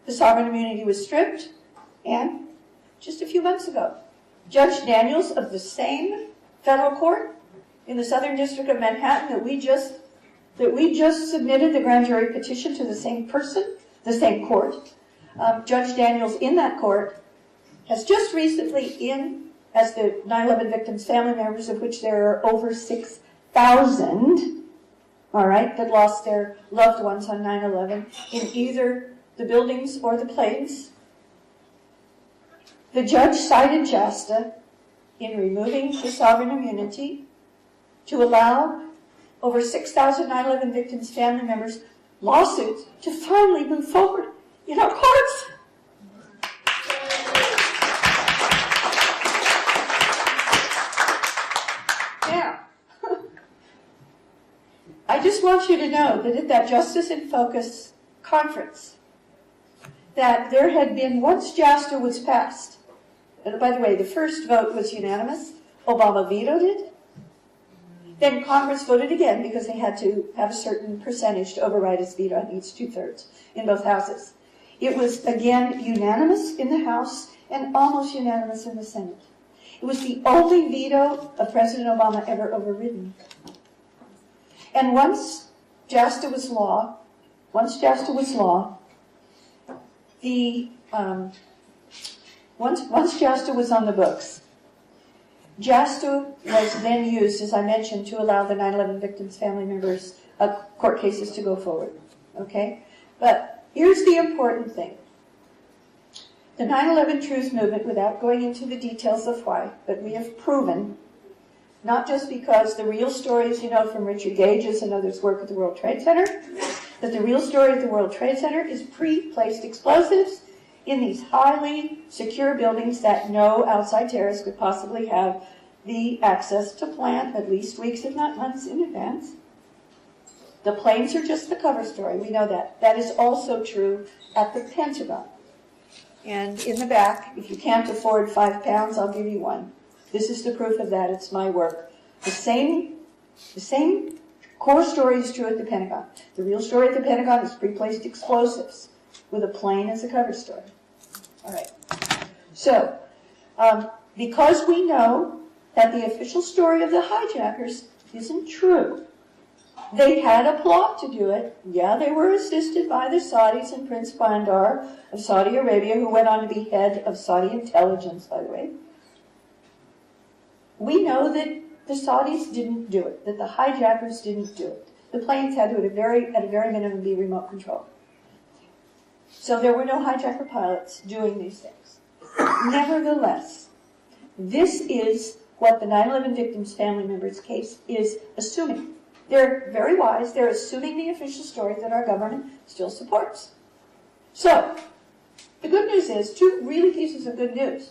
the sovereign immunity was stripped, and just a few months ago, Judge Daniels of the same federal court in the Southern District of Manhattan that we just submitted the grand jury petition to the same person, the same court. Judge Daniels in that court has just recently as the 9/11 victims' family members, of which there are over 6,000, all right, that lost their loved ones on 9/11 in either the buildings or the planes. The judge cited JASTA in removing the sovereign immunity to allow over 6,000 9/11 victims' family members' lawsuits to finally move forward in our courts. Now, I just want you to know that at that Justice in Focus conference, that there had been, once JASTA was passed, and by the way, the first vote was unanimous, Obama vetoed it, then Congress voted again because they had to have a certain percentage to override his veto. It needs 2/3 in both houses. It was again unanimous in the House and almost unanimous in the Senate. It was the only veto of President Obama ever overridden. And once JASTA was law, once JASTA was on the books, JASTA was then used, as I mentioned, to allow the 9/11 victims' family members' court cases to go forward. Okay? But here's the important thing. The 9/11 Truth Movement, without going into the details of why, but we have proven, not just because the real stories, you know, from Richard Gage's and others' work at the World Trade Center, that the real story at the World Trade Center is pre-placed explosives in these highly secure buildings that no outside terrorist could possibly have the access to plant at least weeks, if not months in advance. The planes are just the cover story. We know that. That is also true at the Pentagon. And in the back, if you can't afford £5, I'll give you one. This is the proof of that. It's my work. The same core story is true at the Pentagon. The real story at the Pentagon is pre-placed explosives with a plane as a cover story. All right. So, because we know that the official story of the hijackers isn't true, they had a plot to do it. Yeah, they were assisted by the Saudis and Prince Bandar of Saudi Arabia, who went on to be head of Saudi intelligence, by the way. We know that the Saudis didn't do it, that the hijackers didn't do it. The planes had to, at a very minimum, be remote controlled. So there were no hijacker pilots doing these things. Nevertheless, this is what the 9/11 victims' family members' case is assuming. They're very wise. They're assuming the official story that our government still supports. So, the good news is, two really pieces of good news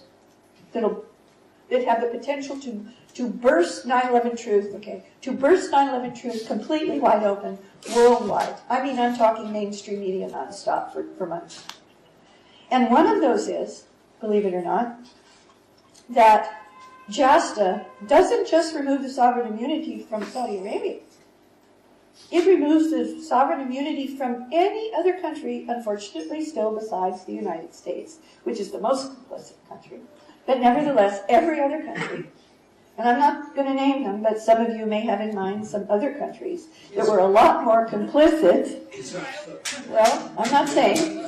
that have the potential to burst 9/11 truth, to burst 9/11 truth completely wide open worldwide. I mean, I'm talking mainstream media nonstop for months. And one of those is, believe it or not, that JASTA doesn't just remove the sovereign immunity from Saudi Arabia. It removes the sovereign immunity from any other country, unfortunately still besides the United States, which is the most complicit country. But nevertheless, every other country, and I'm not going to name them, but some of you may have in mind some other countries that were a lot more complicit. Well, I'm not saying.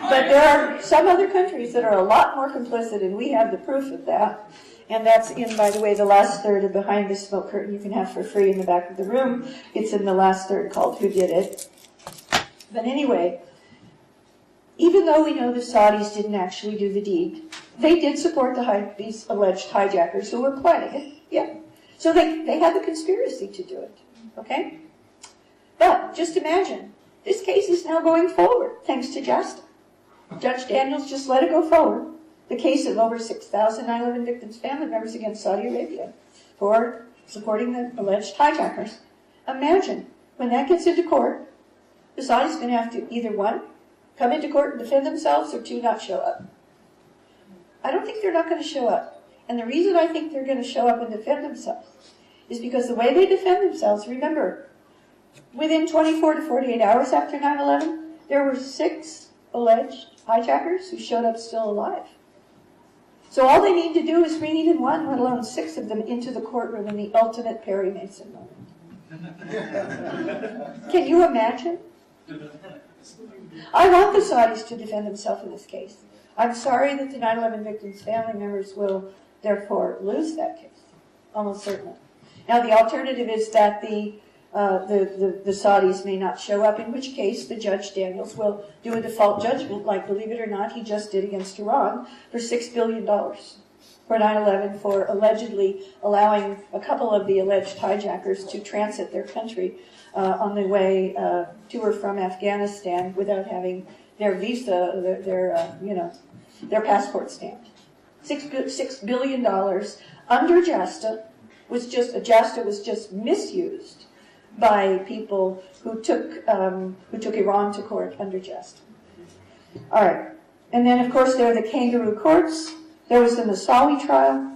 But there are some other countries that are a lot more complicit, and we have the proof of that. And that's in, by the way, the last third of Behind the Smoke Curtain you can have for free in the back of the room. It's in the last third called Who Did It? But anyway, even though we know the Saudis didn't actually do the deed, they did support these alleged hijackers who were planning it. Yeah. So they had the conspiracy to do it. Okay? But just imagine, this case is now going forward, thanks to JASTA. Judge Daniels just let it go forward. The case of over 6,000 9/11 victims' family members against Saudi Arabia for supporting the alleged hijackers. Imagine, when that gets into court, the Saudis are going to have to either, one, come into court and defend themselves, or two, not show up. I don't think they're not going to show up. And the reason I think they're going to show up and defend themselves is because the way they defend themselves, remember, within 24 to 48 hours after 9/11, there were 6 alleged hijackers who showed up still alive. So all they need to do is bring even one, let alone 6 of them, into the courtroom in the ultimate Perry Mason moment. Can you imagine? I want the Saudis to defend themselves in this case. I'm sorry that the 9/11 victims' family members will therefore lose that case, almost certainly. Now the alternative is that the Saudis may not show up, in which case the Judge Daniels will do a default judgment, like, believe it or not, he just did against Iran, for $6 billion for 9/11, for allegedly allowing a couple of the alleged hijackers to transit their country on the way to or from Afghanistan without having their visa, their passport stamped. $6 billion under JASTA was just misused by people who took Iran to court under JASTA. All right, and then of course there are the kangaroo courts. There was the Moussaoui trial.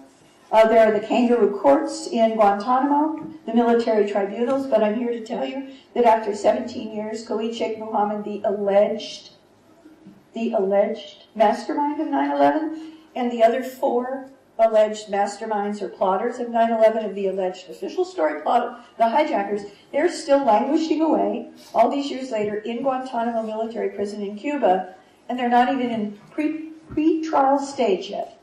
There are the kangaroo courts in Guantanamo, the military tribunals. But I'm here to tell you that after 17 years, Khalid Sheikh Mohammed, the alleged mastermind of 9/11, and the other 4 alleged masterminds or plotters of 9/11, of the alleged official story plot, the hijackers, they're still languishing away all these years later in Guantanamo military prison in Cuba, and they're not even in pre-trial stage yet.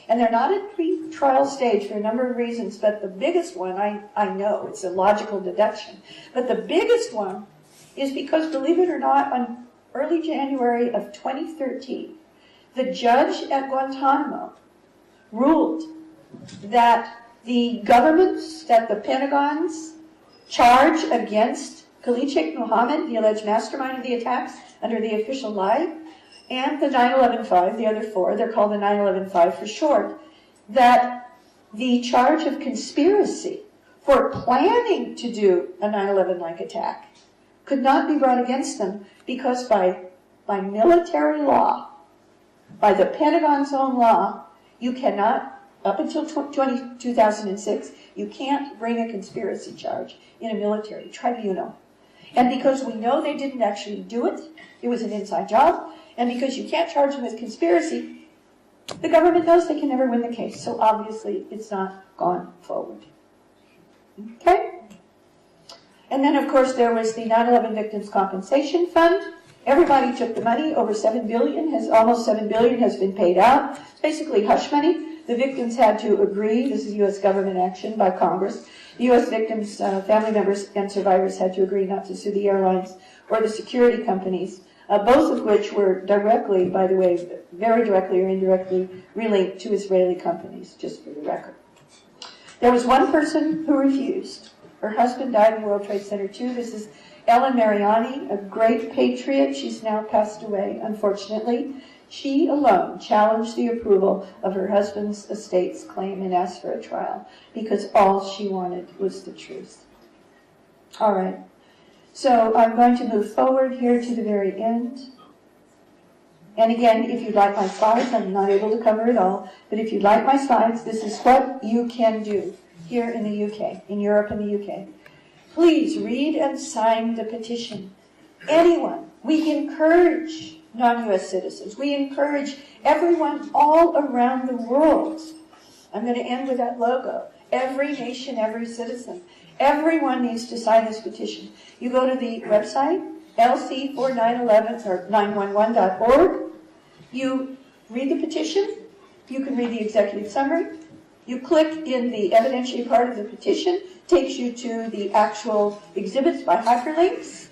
And they're not at pre-trial stage for a number of reasons, but the biggest one, I know, it's a logical deduction, but the biggest one is because, believe it or not, on early January of 2013, the judge at Guantanamo ruled that the governments, that the Pentagon's charge against Khalid Sheikh Mohammed, the alleged mastermind of the attacks under the official lie, and the 9/11-5, the other 4, they're called the 9/11-5 for short, that the charge of conspiracy for planning to do a 9/11-like attack could not be brought against them because by military law, by the Pentagon's own law, you cannot, up until 2006, you can't bring a conspiracy charge in a military tribunal. And because we know they didn't actually do it, it was an inside job, and because you can't charge them with conspiracy, the government knows they can never win the case. So obviously, it's not gone forward. Okay? And then, of course, there was the 9/11 Victims Compensation Fund. Everybody took the money. Almost $7 billion has been paid out. It's basically hush money. The victims had to agree. This is U.S. government action by Congress. The U.S. victims, family members, and survivors had to agree not to sue the airlines or the security companies both of which were directly, by the way, very directly or indirectly linked to Israeli companies, just for the record. There was one person who refused. Her husband died in World Trade Center 2. This is Ellen Mariani, a great patriot. She's now passed away, unfortunately. She alone challenged the approval of her husband's estate's claim and asked for a trial because all she wanted was the truth. All right. So I'm going to move forward here to the very end. And again, if you'd like my slides, I'm not able to cover it all, but if you'd like my slides, this is what you can do here in the UK, in Europe and the UK. Please read and sign the petition. Anyone. We encourage non-US citizens. We encourage everyone all around the world. I'm going to end with that logo. Every nation, every citizen. Everyone needs to sign this petition. You go to the website, lc4911 or 911.org. You read the petition. You can read the executive summary. You click in the evidentiary part of the petition, takes you to the actual exhibits by hyperlinks,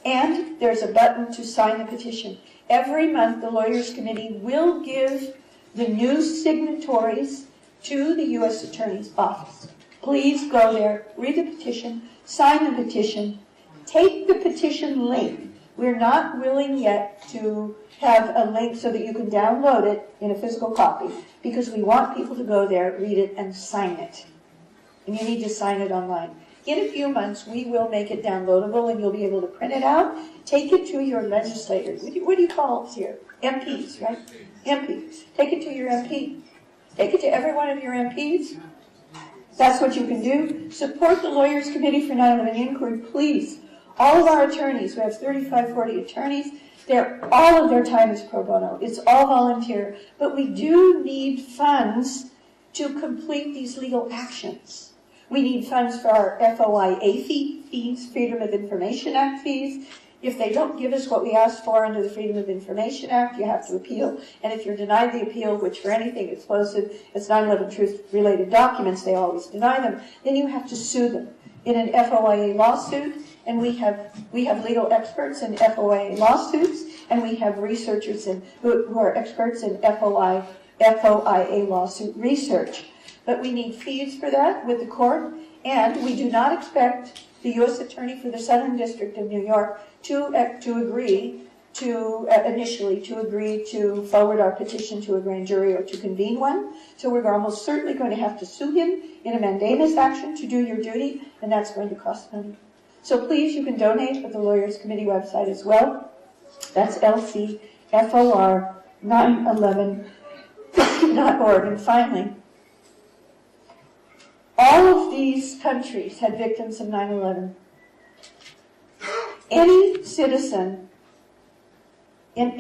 and there's a button to sign the petition. Every month, the Lawyers Committee will give the new signatories to the US Attorney's Office. Please go there, read the petition, sign the petition, take the petition link. We're not willing yet to have a link so that you can download it in a physical copy because we want people to go there, read it, and sign it. And you need to sign it online. In a few months, we will make it downloadable and you'll be able to print it out, take it to your legislators. What do you call it here? MPs, right? MPs. Take it to your MP. Take it to every one of your MPs. That's what you can do. Support the Lawyers Committee for 9/11 Inquiry, please. All of our attorneys, we have 35, 40 attorneys, all of their time is pro bono. It's all volunteer. But we do need funds to complete these legal actions. We need funds for our FOIA fees, Freedom of Information Act fees. If they don't give us what we asked for under the Freedom of Information Act, you have to appeal. And if you're denied the appeal, which for anything explosive, it's 9/11 truth-related documents, they always deny them, then you have to sue them in an FOIA lawsuit. And we have legal experts in FOIA lawsuits, and we have researchers who are experts in FOIA lawsuit research. But we need fees for that with the court, and we do not expect the U.S. Attorney for the Southern District of New York to agree to forward our petition to a grand jury or to convene one. So we're almost certainly going to have to sue him in a mandamus action to do your duty, and that's going to cost money. So please, you can donate at the Lawyers Committee website as well. That's lcfor911.org. And finally, all of these countries had victims of 9/11. Any citizen of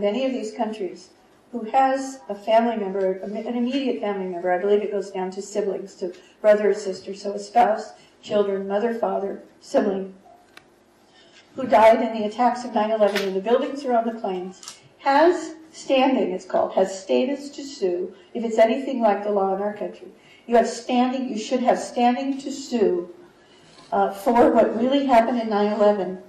any of these countries who has a family member, an immediate family member, I believe it goes down to siblings, to brother or sister, so a spouse, children, mother, father, sibling, who died in the attacks of 9/11 in the buildings or on the planes, has standing, it's called, has status to sue if it's anything like the law in our country. You should have standing to sue for what really happened in 9/11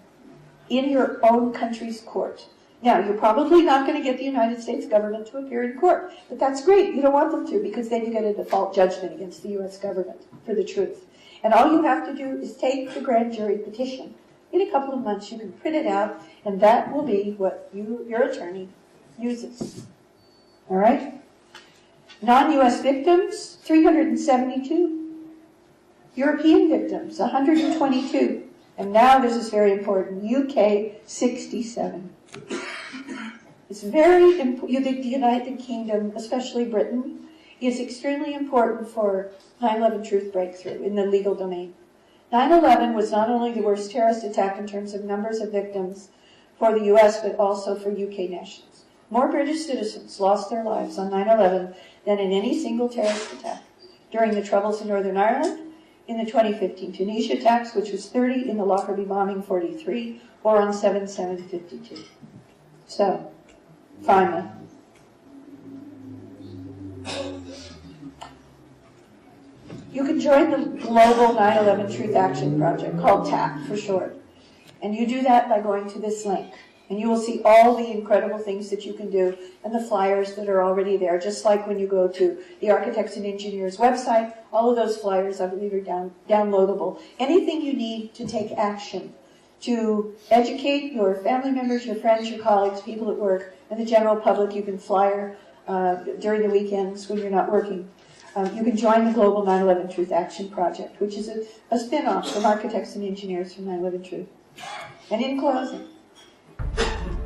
in your own country's court. Now, you're probably not going to get the United States government to appear in court, but that's great. You don't want them to because then you get a default judgment against the U.S. government for the truth. And all you have to do is take the grand jury petition. In a couple of months, you can print it out, and that will be what your attorney uses. All right? Non-U.S. victims, 372. European victims, 122. And now this is very important, UK, 67. It's very important. The United Kingdom, especially Britain, is extremely important for 9/11 truth breakthrough in the legal domain. 9/11 was not only the worst terrorist attack in terms of numbers of victims for the U.S., but also for UK nationals. More British citizens lost their lives on 9/11 than in any single terrorist attack during the Troubles in Northern Ireland, in the 2015 Tunisia attacks, which was 30, in the Lockerbie bombing, 43, or on 7/7/52. So, finally, you can join the Global 9/11 Truth Action Project, called TAP for short. And you do that by going to this link. And you will see all the incredible things that you can do and the flyers that are already there. Just like when you go to the Architects and Engineers website, all of those flyers, I believe, are downloadable. Anything you need to take action to educate your family members, your friends, your colleagues, people at work, and the general public, you can flyer during the weekends when you're not working. You can join the Global 9/11 Truth Action Project, which is a spin-off from Architects and Engineers from 9/11 Truth. And in closing,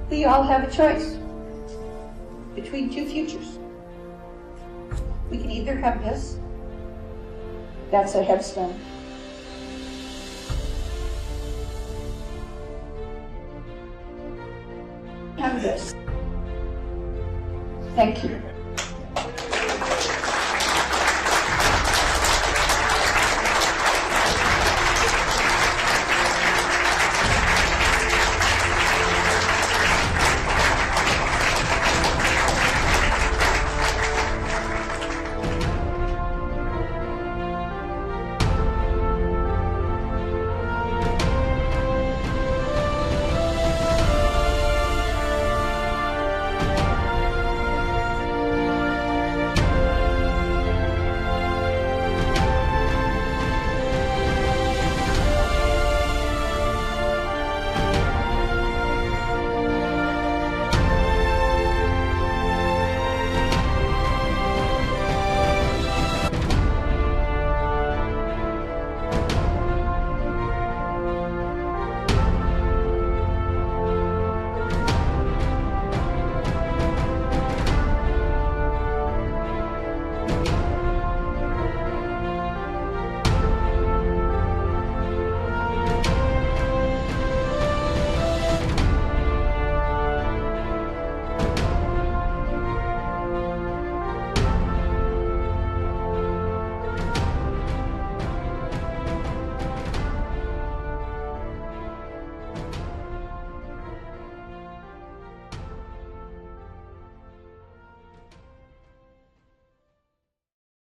we all have a choice between two futures. We can either have this, that's a headstone, have this. Thank you.